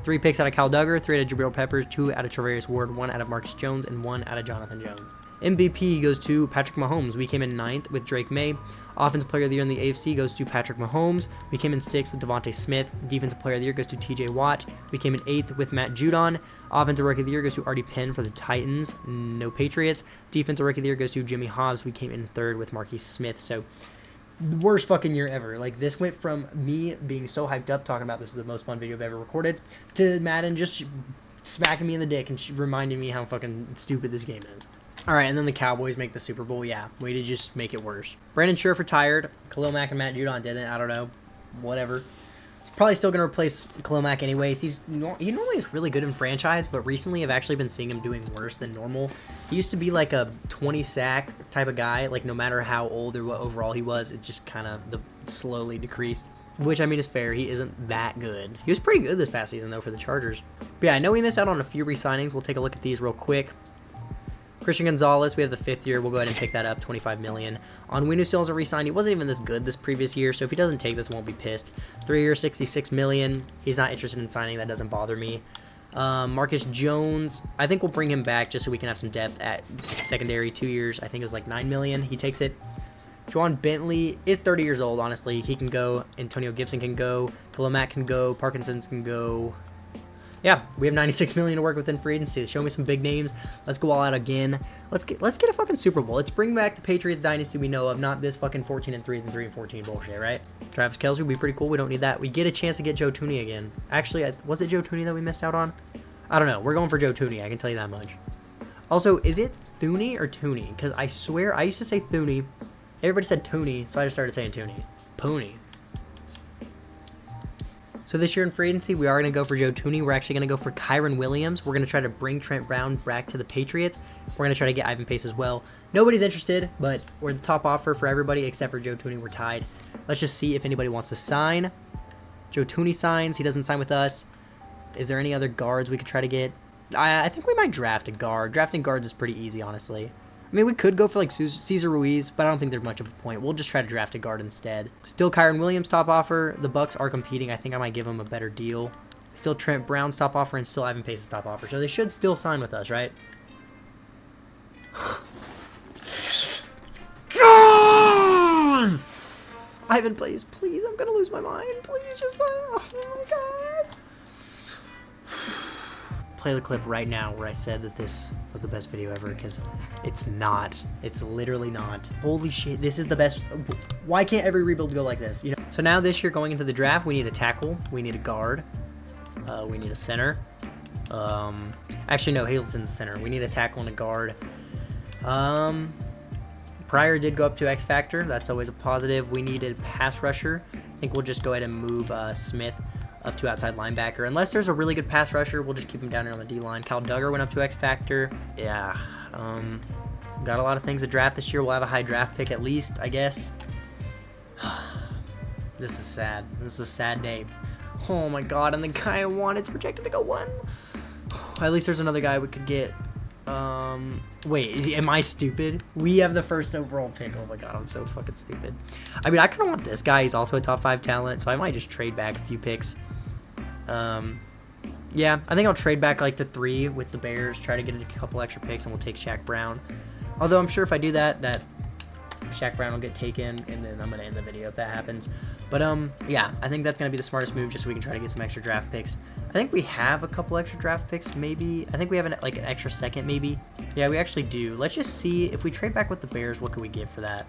3 picks out of Cal Duggar, 3 out of Jabril Peppers, 2 out of Travarius Ward, 1 out of Marcus Jones, and 1 out of Jonathan Jones. MVP goes to Patrick Mahomes. We came in 9th with Drake Maye. Offensive Player of the Year in the AFC goes to Patrick Mahomes. We came in 6th with Devontae Smith. Defensive Player of the Year goes to TJ Watt. We came in 8th with Matt Judon. Offensive Rookie of the Year goes to Artie Penn for the Titans. No Patriots. Defensive Rookie of the Year goes to Jimmy Hobbs. We came in 3rd with Marquise Smith. So, worst fucking year ever. Like, this went from me being so hyped up, talking about this is the most fun video I've ever recorded, to Madden just smacking me in the dick and reminding me how fucking stupid this game is. All right, and then the Cowboys make the Super Bowl. Yeah, way to just make it worse. Brandon Scherf retired. Khalil Mack and Matt Judon didn't. I don't know. Whatever. He's probably still going to replace Khalil Mack anyways. He normally is really good in franchise, but recently I've actually been seeing him doing worse than normal. He used to be like a 20-sack type of guy. Like, no matter how old or what overall he was, it just kind of slowly decreased. Which, I mean, is fair. He isn't that good. He was pretty good this past season, though, for the Chargers. But yeah, I know we missed out on a few re-signings. We'll take a look at these real quick. Christian Gonzalez, we have the 5th year. We'll go ahead and pick that up, $25 million. Onwenu still has a re-sign. He wasn't even this good this previous year, so if he doesn't take this, won't be pissed. 3 year, $66 million. He's not interested in signing. That doesn't bother me. Marcus Jones, I think we'll bring him back just so we can have some depth at secondary. 2 years, I think it was like $9 million. He takes it. Juwan Bentley is 30 years old, honestly. He can go. Antonio Gibson can go. Khalil Mack can go. Parkinson's can go. Yeah, we have $96 million to work with in free agency. Show me some big names. Let's go all out again. Let's get a fucking Super Bowl. Let's bring back the Patriots dynasty we know of, not this fucking 14-3 and 3-14 bullshit, right? Travis Kelce would be pretty cool. We don't need that. We get a chance to get Joe Tooney again. Actually, was it Joe Tooney that we missed out on? I don't know. We're going for Joe Tooney. I can tell you that much. Also, is it Thuney or Tooney? Because I swear I used to say Thuney. Everybody said Tooney, so I just started saying Tooney. Pooney. So this year in free agency, we are going to go for Joe Tooney. We're actually going to go for Kyron Williams. We're going to try to bring Trent Brown back to the Patriots. We're going to try to get Ivan Pace as well. Nobody's interested, but we're the top offer for everybody except for Joe Tooney. We're tied. Let's just see if anybody wants to sign. Joe Tooney signs. He doesn't sign with us. Is there any other guards we could try to get? I think we might draft a guard. Drafting guards is pretty easy, honestly. I mean, we could go for like Cesar Ruiz, but I don't think there's much of a point. We'll just try to draft a guard instead. Still Kyron Williams top offer. The Bucks are competing. I think I might give them a better deal. Still Trent Brown's top offer and still Ivan Pace's top offer. So they should still sign with us, right? God! Ivan Pace, please. I'm going to lose my mind. Please just... Oh my God. Play the clip right now where I said that this was the best video ever, because it's not. It's literally not. Holy shit, this is the best. Why can't every rebuild go like this? You know. So now this year going into the draft, we need a tackle, we need a guard, we need a center. Actually no, Hazleton's center. We need a tackle and a guard. Pryor did go up to X Factor. That's always a positive. We needed pass rusher. I think we'll just go ahead and move Smith up to outside linebacker. Unless there's a really good pass rusher, we'll just keep him down here on the D-line. Kyle Duggar went up to X Factor. Yeah. Got a lot of things to draft this year. We'll have a high draft pick at least, I guess. This is sad. This is a sad day. Oh my god, and the guy I wanted is projected to go 1. At least there's another guy we could get. Wait, am I stupid? We have the first overall pick. Oh my god, I'm so fucking stupid. I mean, I kind of want this guy. He's also a top 5 talent, so I might just trade back a few picks. Yeah, I think I'll trade back like to 3 with the Bears, try to get a couple extra picks, and we'll take Shaq Brown. Although I'm sure if I do that Shaq Brown will get taken, and then I'm going to end the video if that happens. But, yeah, I think that's going to be the smartest move, just so we can try to get some extra draft picks. I think we have a couple extra draft picks, maybe. I think we have an extra second, maybe. Yeah, we actually do. Let's just see. If we trade back with the Bears, what can we get for that?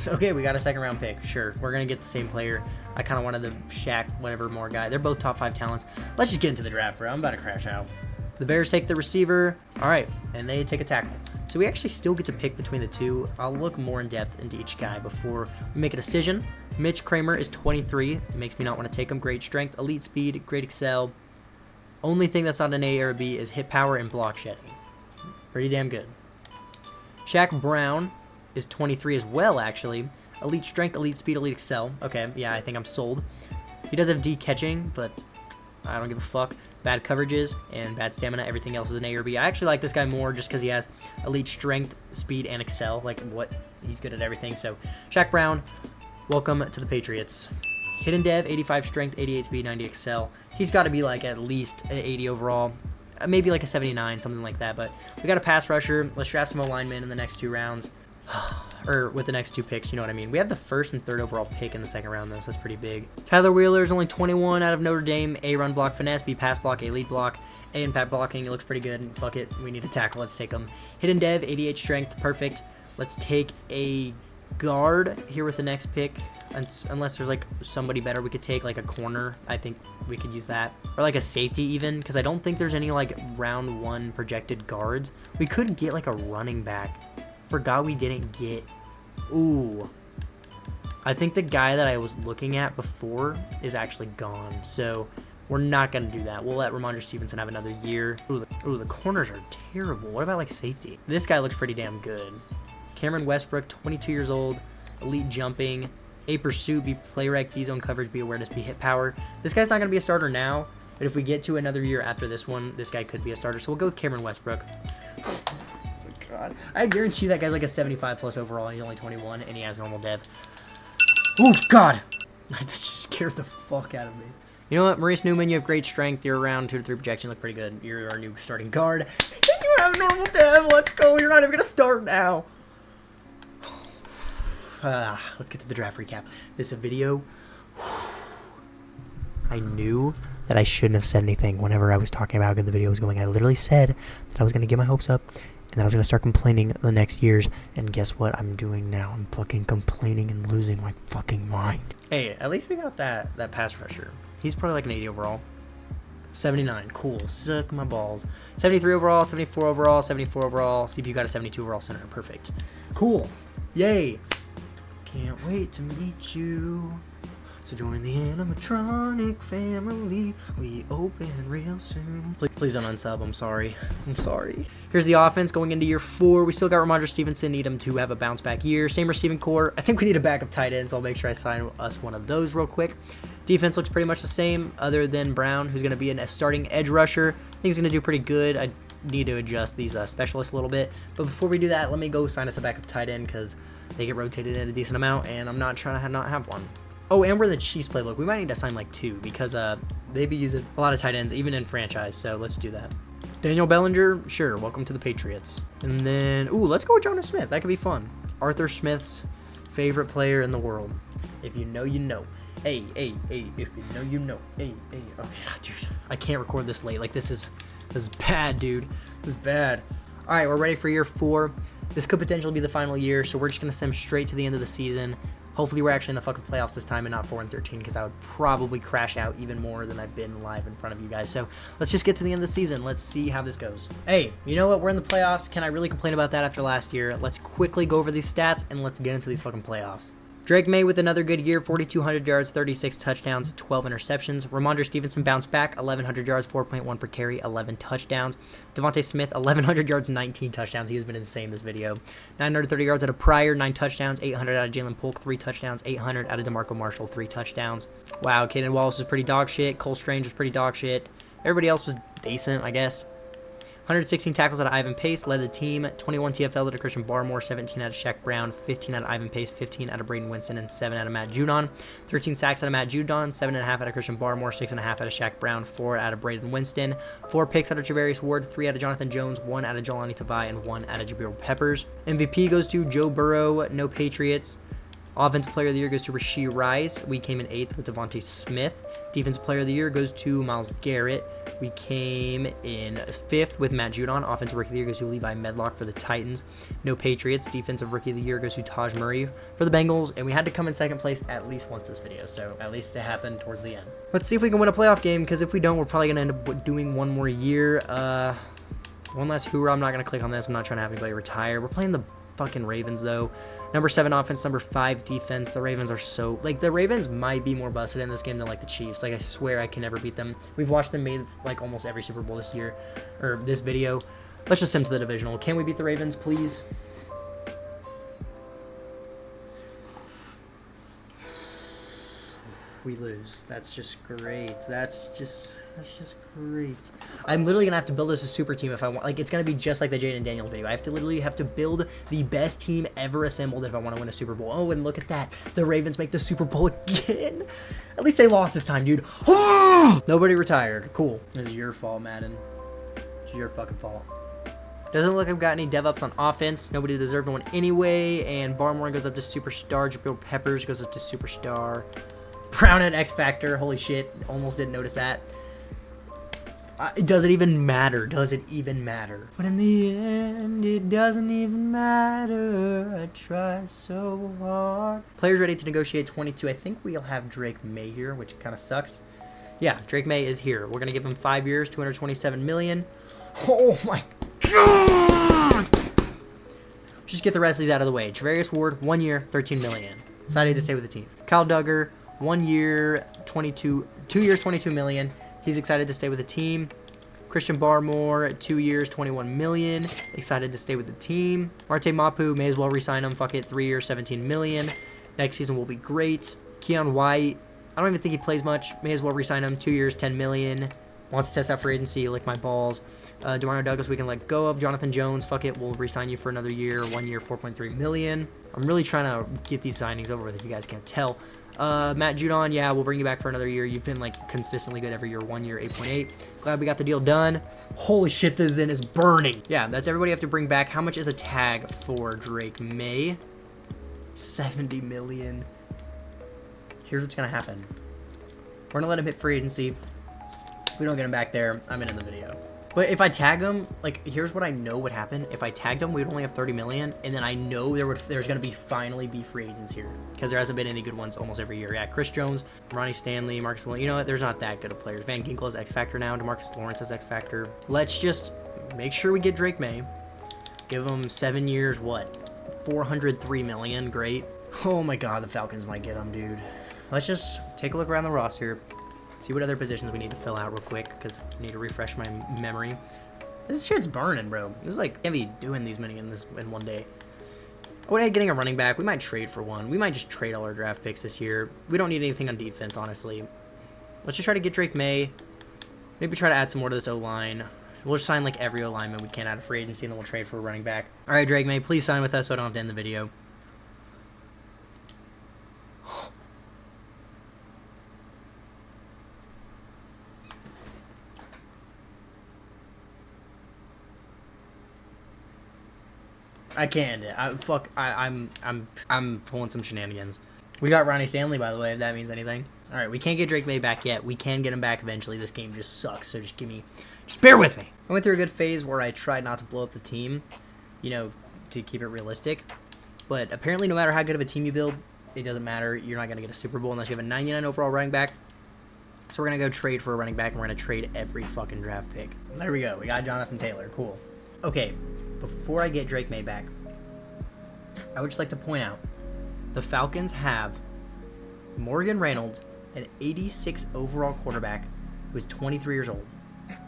Okay, we got a second round pick. Sure, we're going to get the same player. I kind of wanted the Shaq, whatever, more guy. They're both top 5 talents. Let's just get into the draft, bro. I'm about to crash out. The Bears take the receiver. All right, and they take a tackle. So we actually still get to pick between the two. I'll look more in depth into each guy before we make a decision. Mitch Kramer is 23. It makes me not want to take him. Great strength, elite speed, great excel. Only thing that's not an A or a B is hit power and block shedding. Pretty damn good. Shaq Brown is 23 as well, actually. Elite strength, elite speed, elite excel. Okay, yeah, I think I'm sold. He does have D catching, but I don't give a fuck. Bad coverages and bad stamina. Everything else is an A or B. I actually like this guy more just because he has elite strength, speed, and excel. Like, he's good at everything. So, Shaq Brown, welcome to the Patriots. Hidden Dev, 85 strength, 88 speed, 90 excel. He's got to be like at least an 80 overall. Maybe like a 79, something like that. But we got a pass rusher. Let's draft some O-linemen in the next 2 rounds. Or with the next 2 picks, you know what I mean. We have the 1st and 3rd overall pick in the 2nd round, though, so that's pretty big. Tyler Wheeler is only 21 out of Notre Dame. A run block finesse, B pass block, A lead block, A in pat blocking. It looks pretty good. Fuck it. We need a tackle. Let's take him. Hidden Dev, 88 strength. Perfect. Let's take a guard here with the next pick. Unless there's like somebody better we could take, like a corner. I think we could use that. Or like a safety even, because I don't think there's any like round 1 projected guards. We could get like a running back. Forgot we didn't get. Ooh. I think the guy that I was looking at before is actually gone. So we're not going to do that. We'll let Ramondre Stevenson have another year. Ooh, the corners are terrible. What about like safety? This guy looks pretty damn good. Cameron Westbrook, 22 years old. Elite jumping. A pursuit, B play rec, B zone coverage, B awareness, B hit power. This guy's not going to be a starter now. But if we get to another year after this one, this guy could be a starter. So we'll go with Cameron Westbrook. God. I guarantee you that guy's like a 75 plus overall. He's only 21 and he has normal dev. Oh God, that just scared the fuck out of me. You know what, Maurice Newman, you have great strength. You're around 2 to 3 projection, look pretty good. You're our new starting guard. You have normal dev. Let's go. You're not even gonna start now. Let's get to the draft recap. This is a video. I knew that I shouldn't have said anything whenever I was talking about how good the video was going. I literally said that I was gonna get my hopes up. And then I was going to start complaining the next years. And guess what I'm doing now? I'm fucking complaining and losing my fucking mind. Hey, at least we got that pass rusher. He's probably like an 80 overall. 79. Cool. Suck my balls. 73 overall, 74 overall, 74 overall. CPU got a 72 overall center. Perfect. Cool. Yay. Can't wait to meet you. So join the animatronic family. We open real soon. Please don't unsub. I'm sorry. I'm sorry. Here's the offense going into year 4. We still got Ramondre Stevenson. Need him to have a bounce back year. Same receiving core. I think we need a backup tight end, so I'll make sure I sign us one of those real quick. Defense looks pretty much the same, other than Brown, who's going to be a starting edge rusher. I think he's going to do pretty good. I need to adjust these specialists a little bit. But before we do that, let me go sign us a backup tight end because they get rotated in a decent amount, and I'm not trying to not have one. Oh, and we're in the Chiefs playbook. We might need to sign like 2 because they be using a lot of tight ends, even in franchise. So let's do that. Daniel Bellinger, sure. Welcome to the Patriots. And then, ooh, let's go with Jonas Smith. That could be fun. Arthur Smith's favorite player in the world. If you know, you know. Hey, if you know, you know. Hey. Okay, dude, I can't record this late. Like, this is bad, dude. This is bad. All right, we're ready for year 4. This could potentially be the final year, so we're just going to send straight to the end of the season. Hopefully we're actually in the fucking playoffs this time and not 4-13, because I would probably crash out even more than I've been live in front of you guys. So let's just get to the end of the season. Let's see how this goes. Hey, you know what? We're in the playoffs. Can I really complain about that after last year? Let's quickly go over these stats and let's get into these fucking playoffs. Drake Maye with another good year, 4,200 yards, 36 touchdowns, 12 interceptions. Ramondre Stevenson bounced back, 1,100 yards, 4.1 per carry, 11 touchdowns. Devontae Smith, 1,100 yards, 19 touchdowns. He has been insane this video. 930 yards out of Pryor, 9 touchdowns, 800 out of Jalen Polk, 3 touchdowns, 800 out of DeMarco Marshall, 3 touchdowns. Wow, Caden Wallace was pretty dog shit. Cole Strange was pretty dog shit. Everybody else was decent, I guess. 116 tackles out of Ivan Pace, led the team. 21 TFLs out of Christian Barmore, 17 out of Shaq Brown, 15 out of Ivan Pace, 15 out of Braden Winston, and 7 out of Matt Judon. 13 sacks out of Matt Judon, 7.5 out of Christian Barmore, 6.5 out of Shaq Brown, 4 out of Braden Winston. 4 picks out of Travarius Ward, 3 out of Jonathan Jones, 1 out of Jelani Tavai, and 1 out of Jabril Peppers. MVP goes to Joe Burrow, no Patriots. Offensive Player of the Year goes to Rashee Rice. We came in 8th with Devontae Smith. Defensive Player of the Year goes to Myles Garrett. We came in 5th with Matt Judon. Offensive Rookie of the Year goes to Levi Medlock for the Titans. No Patriots. Defensive Rookie of the Year goes to Taj Murray for the Bengals. And we had to come in 2nd place at least once this video. So at least it happened towards the end. Let's see if we can win a playoff game, because if we don't, we're probably going to end up doing one more year. One last hoorah. I'm not going to click on this. I'm not trying to have anybody retire. We're playing the fucking Ravens, though. Number 7 offense, number 5 defense. The Ravens are so, like, the Ravens might be more busted in this game than, like, the Chiefs. Like, I swear I can never beat them. We've watched them made, like, almost every Super Bowl this year, or this video. Let's just send to the divisional. Can we beat the Ravens, please? We lose. That's just great. That's just great. I'm literally gonna have to build as a super team if I want. Like, it's gonna be just like the Jaden Daniels video. I have to literally build the best team ever assembled if I want to win a Super Bowl. Oh, and look at that. The Ravens make the Super Bowl again. At least they lost this time, dude. Nobody retired. Cool. This is your fault, Madden. It's your fucking fault. Doesn't look like I've got any dev ups on offense. Nobody deserved one anyway. And Barmore goes up to superstar. Jabril Peppers goes up to superstar. Brown at X Factor. Holy shit. Almost didn't notice that. Does it even matter? Does it even matter? But in the end, it doesn't even matter. I try so hard. Players ready to negotiate 22. I think we'll have Drake Maye here, which kind of sucks. Yeah, Drake Maye is here. We're going to give him 5 years, $227 million. Oh my God. Just get the rest of these out of the way. Travarius Ward, 1 year, $13 million. Decided to stay with the team. Kyle Duggar, 1 year, 2 years, $22 million. He's excited to stay with the team. Christian Barmore, 2 years, $21 million. Excited to stay with the team. Marte Mapu, may as well re-sign him. Fuck it, 3 years, $17 million. Next season will be great. Keon White, I don't even think he plays much. May as well re-sign him. 2 years, $10 million. Wants to test out for agency, lick my balls. DeMario Douglas, we can let go of. Jonathan Jones, fuck it, we'll re-sign you for another year. 1 year, $4.3 million. I'm really trying to get these signings over with, if you guys can't tell. Matt Judon, yeah, we'll bring you back for another year. You've been, like, consistently good every year. 1 year, 8.8. Glad we got the deal done. Holy shit, this Zen is burning. Yeah, that's everybody I have to bring back. How much is a tag for Drake Maye? $70 million. Here's what's going to happen. We're going to let him hit free agency. If we don't get him back there, I'm in the video. But if I tag him, like, here's what I know would happen. If I tagged him, we'd only have 30 million, and then I know there's going to finally be free agents here, because there hasn't been any good ones almost every year. Yeah, Chris Jones, Ronnie Stanley, Marcus Williams. You know what? There's not that good of players. Van Ginkel is X Factor now. DeMarcus Lawrence is X Factor. Let's just make sure we get Drake Maye. Give him 7 years, what? $403 million. Great. Oh my God, the Falcons might get him, dude. Let's just take a look around the roster. See what other positions we need to fill out real quick, because I need to refresh my memory. This shit's burning, bro. This is like, can't be doing these many in one day. I would hate getting a running back. We might trade for one. We might just trade all our draft picks this year. We don't need anything on defense, honestly. Let's just try to get Drake Maye. Maybe try to add some more to this O-line. We'll just sign like every O-lineman we can out of free agency, and then we'll trade for a running back. All right, Drake Maye, please sign with us so I don't have to end the video. I can't. I'm pulling some shenanigans. We got Ronnie Stanley, by the way, if that means anything. All right, we can't get Drake Maye back yet. We can get him back eventually. This game just sucks, so just bear with me. I went through a good phase where I tried not to blow up the team, you know, to keep it realistic. But apparently, no matter how good of a team you build, it doesn't matter. You're not going to get a Super Bowl unless you have a 99 overall running back. So we're going to go trade for a running back, and we're going to trade every fucking draft pick. There we go. We got Jonathan Taylor. Cool. Okay, before I get Drake Maye back, I would just like to point out the Falcons have Morgan Reynolds, an 86 overall quarterback who is 23 years old,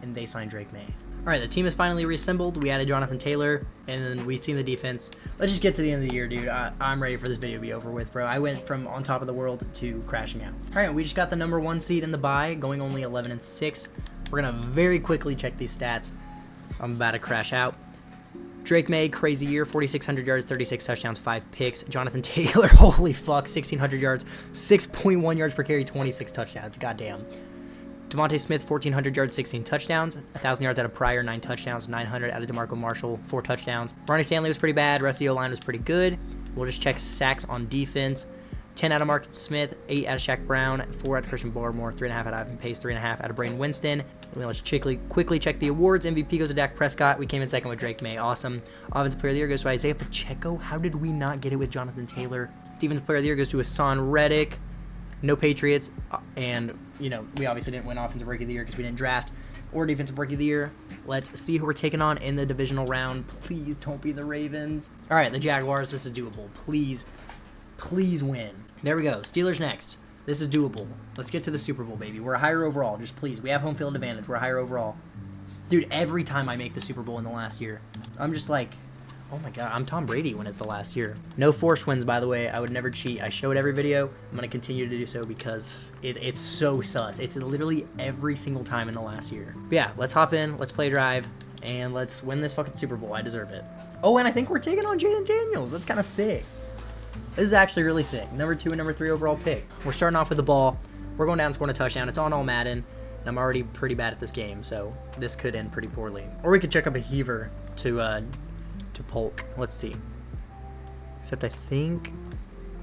and they signed Drake Maye. All right, the team is finally reassembled. We added Jonathan Taylor, and then we've seen the defense. Let's just get to the end of the year, dude. I'm ready for this video to be over with, bro. I went from on top of the world to crashing out. All right, we just got the number 1 seed in the bye, going only 11-6. We're going to very quickly check these stats. I'm about to crash out. Drake Maye, crazy year, 4,600 yards, 36 touchdowns, 5 picks. Jonathan Taylor, holy fuck, 1,600 yards, 6.1 yards per carry, 26 touchdowns. Goddamn. Devontae Smith, 1,400 yards, 16 touchdowns. 1,000 yards out of Pryor, 9 touchdowns. 900 out of DeMarco Marshall, 4 touchdowns. Ronnie Stanley was pretty bad. Rest of the O-line was pretty good. We'll just check sacks on defense. 10 out of Marcus Smith, 8 out of Shaq Brown, 4 out of Christian Barmore, 3.5 out of Ivan Pace, 3.5 out of Braden Winston. Let's quickly check the awards. MVP goes to Dak Prescott. We came in second with Drake Maye. Awesome. Offensive Player of the Year goes to Isaiah Pacheco. How did we not get it with Jonathan Taylor? Defensive Player of the Year goes to Hassan Reddick. No Patriots. And, you know, we obviously didn't win Offensive Rookie of the Year because we didn't draft. Or Defensive Rookie of the Year. Let's see who we're taking on in the divisional round. Please don't be the Ravens. All right, the Jaguars. This is doable. Please win. There we go. Steelers next. This is doable. Let's get to the Super Bowl, baby. We're a higher overall. Just please. We have home field advantage. We're a higher overall. Dude, every time I make the Super Bowl in the last year, I'm just like, oh my God, I'm Tom Brady when it's the last year. No force wins, by the way. I would never cheat. I show it every video. I'm going to continue to do so because it's so sus. It's literally every single time in the last year. But yeah, let's hop in. Let's play drive. And let's win this fucking Super Bowl. I deserve it. Oh, and I think we're taking on Jaden Daniels. That's kind of sick. This is actually really sick. Number 2 and number 3 overall pick. We're starting off with the ball. We're going down and scoring a touchdown. It's on all Madden, and I'm already pretty bad at this game, so this could end pretty poorly. Or we could check up a heaver to Polk. Let's see. Except I think...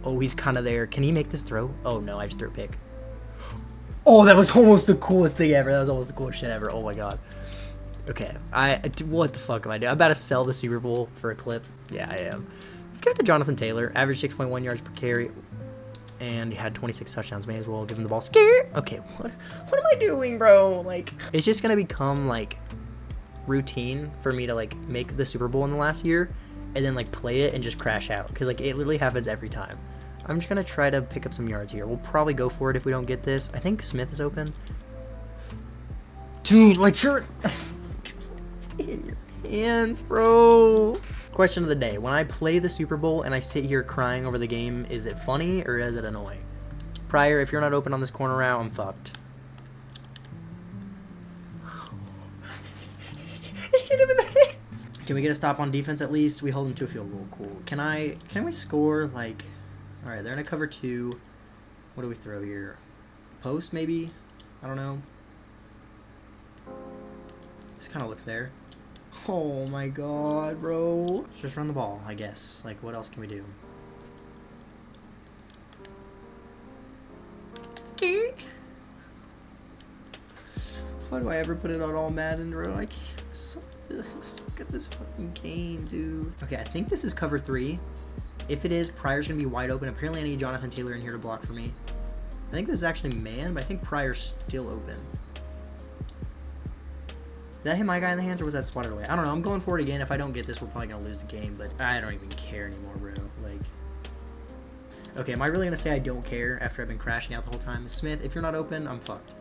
Oh, he's kind of there. Can he make this throw? Oh, no, I just threw a pick. Oh, that was almost the coolest thing ever. That was almost the coolest shit ever. Oh, my God. Okay. What the fuck am I doing? I'm about to sell the Super Bowl for a clip. Yeah, I am. Let's give it to Jonathan Taylor. Average 6.1 yards per carry. And he had 26 touchdowns. May as well give him the ball. Scare! Okay, what am I doing, bro? Like, it's just going to become, like, routine for me to, like, make the Super Bowl in the last year. And then, like, play it and just crash out. Because, like, it literally happens every time. I'm just going to try to pick up some yards here. We'll probably go for it if we don't get this. I think Smith is open. Dude, like, sure. It's in your hands, bro. Question of the day. When I play the Super Bowl and I sit here crying over the game, is it funny or is it annoying? Pryor, if you're not open on this corner route, I'm fucked. Hit him in the head. Can we get a stop on defense at least? We hold him to a field goal. Cool. Can we score, like... Alright, they're in a cover 2. What do we throw here? Post, maybe? I don't know. This kind of looks there. Oh my God, bro. Let's just run the ball, I guess. Like, what else can we do? Scared. Why do I ever put it on all Madden, bro? I can't suck at this fucking game, dude. Okay, I think this is cover 3. If it is, Pryor's gonna be wide open. Apparently I need Jonathan Taylor in here to block for me. I think this is actually man, but I think Pryor's still open. Did I hit my guy in the hands or was that swatted away? I don't know. I'm going for it again. If I don't get this, we're probably going to lose the game, but I don't even care anymore, bro. Like, okay, am I really going to say I don't care after I've been crashing out the whole time? Smith, if you're not open, I'm fucked.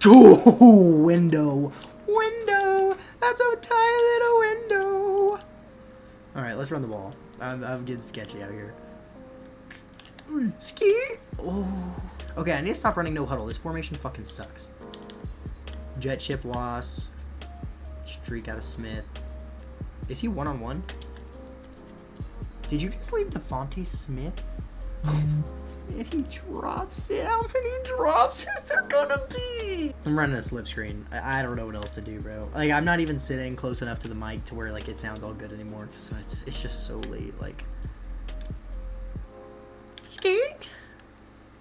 Ooh, window. That's a tiny little window. All right, let's run the ball. I'm getting sketchy out here. Ski. Oh. Okay, I need to stop running no huddle. This formation fucking sucks. Jet chip loss. Streak out of Smith. Is he one-on-one? Did you just leave Devontae Smith? And he drops it. How many drops is there gonna be? I'm running a slip screen. I don't know what else to do, bro. Like, I'm not even sitting close enough to the mic to where, like, it sounds all good anymore. So it's just so late. Like, scared.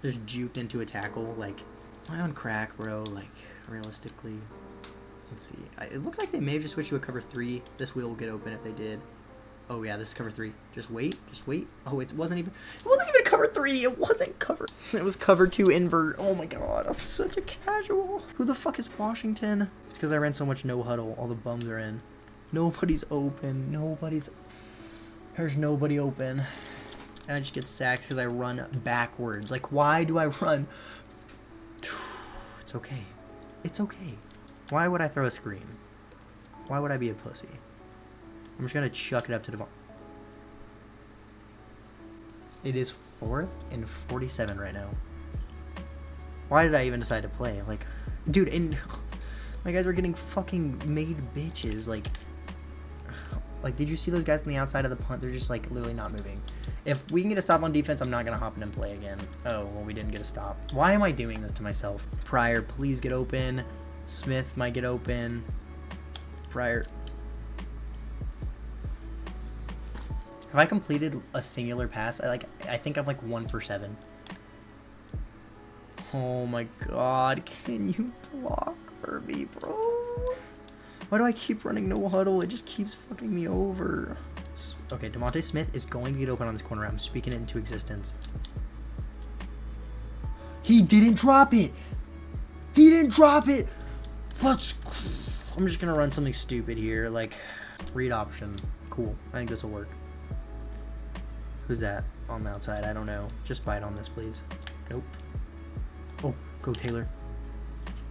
Just juked into a tackle. Like, am I on crack, bro? Like, realistically, let's see. It looks like they may have just switched to a cover 3. This wheel will get open if they did. Oh yeah, this is cover 3. Just wait. Oh, it wasn't even cover 3. It wasn't cover. It was cover 2 invert. Oh my god, I'm such a casual. Who the fuck is Washington? It's because I ran so much no huddle. All the bums are in. Nobody's open. There's nobody open. And I just get sacked because I run backwards. Like, why do I run? It's okay. It's okay. Why would I throw a screen? Why would I be a pussy? I'm just going to chuck it up to Devon. It is 4th and 47 right now. Why did I even decide to play? Like, dude, and my guys are getting fucking made bitches. Like, did you see those guys on the outside of the punt? They're just, like, literally not moving. If we can get a stop on defense, I'm not going to hop in and play again. Oh, well, we didn't get a stop. Why am I doing this to myself? Pryor, please get open. Smith might get open. Pryor. Have I completed a singular pass? I think I'm like 1 for 7. Oh my god, can you block for me, bro? Why do I keep running no huddle? It just keeps fucking me over. Okay, Devontae Smith is going to get open on this corner. I'm speaking it into existence. He didn't drop it. I'm just gonna run something stupid here, like read option. Cool. I think this will work. Who's that on the outside? I don't know. Just bite on this, please. Nope. Oh, go Taylor.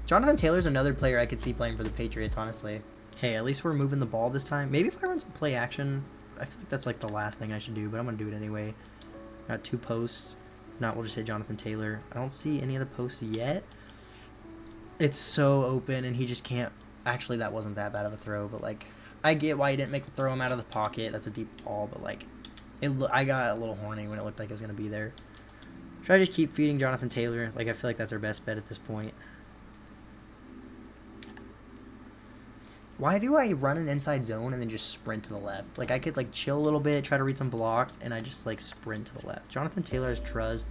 Jonathan Taylor's another player I could see playing for the Patriots, honestly. Hey, at least we're moving the ball this time. Maybe if I run some play action, I feel like that's like the last thing I should do, but I'm going to do it anyway. Got 2 posts. Not, we'll just hit Jonathan Taylor. I don't see any of the posts yet. It's so open, and he just can't. Actually, that wasn't that bad of a throw, but, like, I get why he didn't make the throw him out of the pocket. That's a deep ball, but, like, I got a little horny when it looked like it was going to be there. Should I just keep feeding Jonathan Taylor? Like, I feel like that's our best bet at this point. Why do I run an inside zone and then just sprint to the left? Like, I could, like, chill a little bit, try to read some blocks, and I just, like, sprint to the left. Jonathan Taylor is Truz.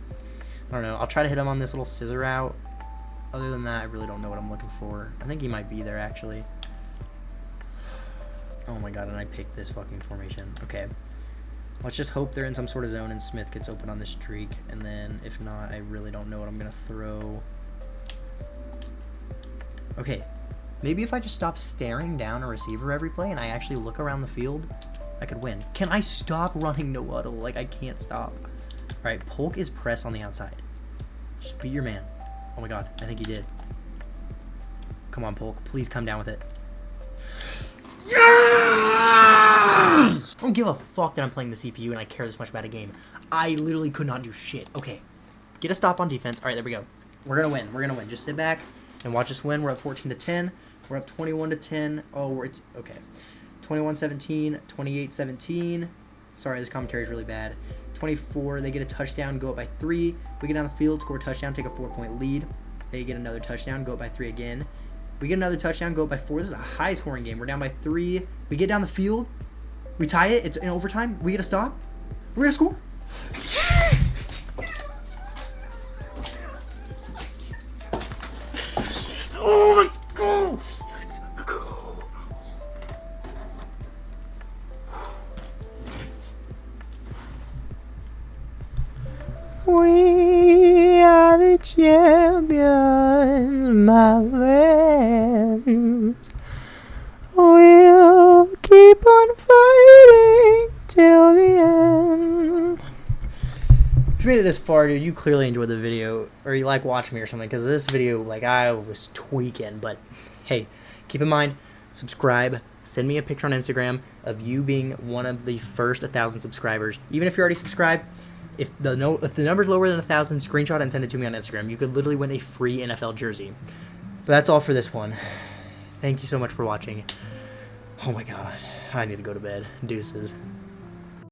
I don't know. I'll try to hit him on this little scissor route. Other than that, I really don't know what I'm looking for. I think he might be there, actually. Oh, my God, and I picked this fucking formation. Okay. Let's just hope they're in some sort of zone and Smith gets open on the streak. And then, if not, I really don't know what I'm going to throw. Okay. Maybe if I just stop staring down a receiver every play and I actually look around the field, I could win. Can I stop running no huddle? Like, I can't stop. All right, Polk is press on the outside. Just be your man. Oh, my God. I think he did. Come on, Polk. Please come down with it. Yeah! I don't give a fuck that I'm playing the CPU and I care this much about a game. I literally could not do shit. Okay. Get a stop on defense. All right, there we go. We're going to win. We're going to win. Just sit back and watch us win. We're up 14-10. We're up 21-10. Oh, it's okay. 21-17, 28-17. Sorry, this commentary is really bad. 24, they get a touchdown, go up by 3. We get down the field, score a touchdown, take a 4-point lead. They get another touchdown, go up by 3 again. We get another touchdown, go up by 4. This is a high-scoring game. We're down by 3. We get down the field. We tie it. It's in overtime. We get a stop. We're going to score. Oh, let's go. Let's go. We are the champions, my friends. We'll keep on fighting till the end. If you made it this far, dude, you clearly enjoyed the video, or you like watching me or something, because this video, like, I was tweaking. But hey, keep in mind, subscribe, send me a picture on Instagram of you being one of the first 1,000 subscribers. Even if you're already subscribed, if the number's lower than 1,000, screenshot and send it to me on Instagram. You could literally win a free NFL jersey. But that's all for this one. Thank you so much for watching. Oh my God, I need to go to bed. Deuces.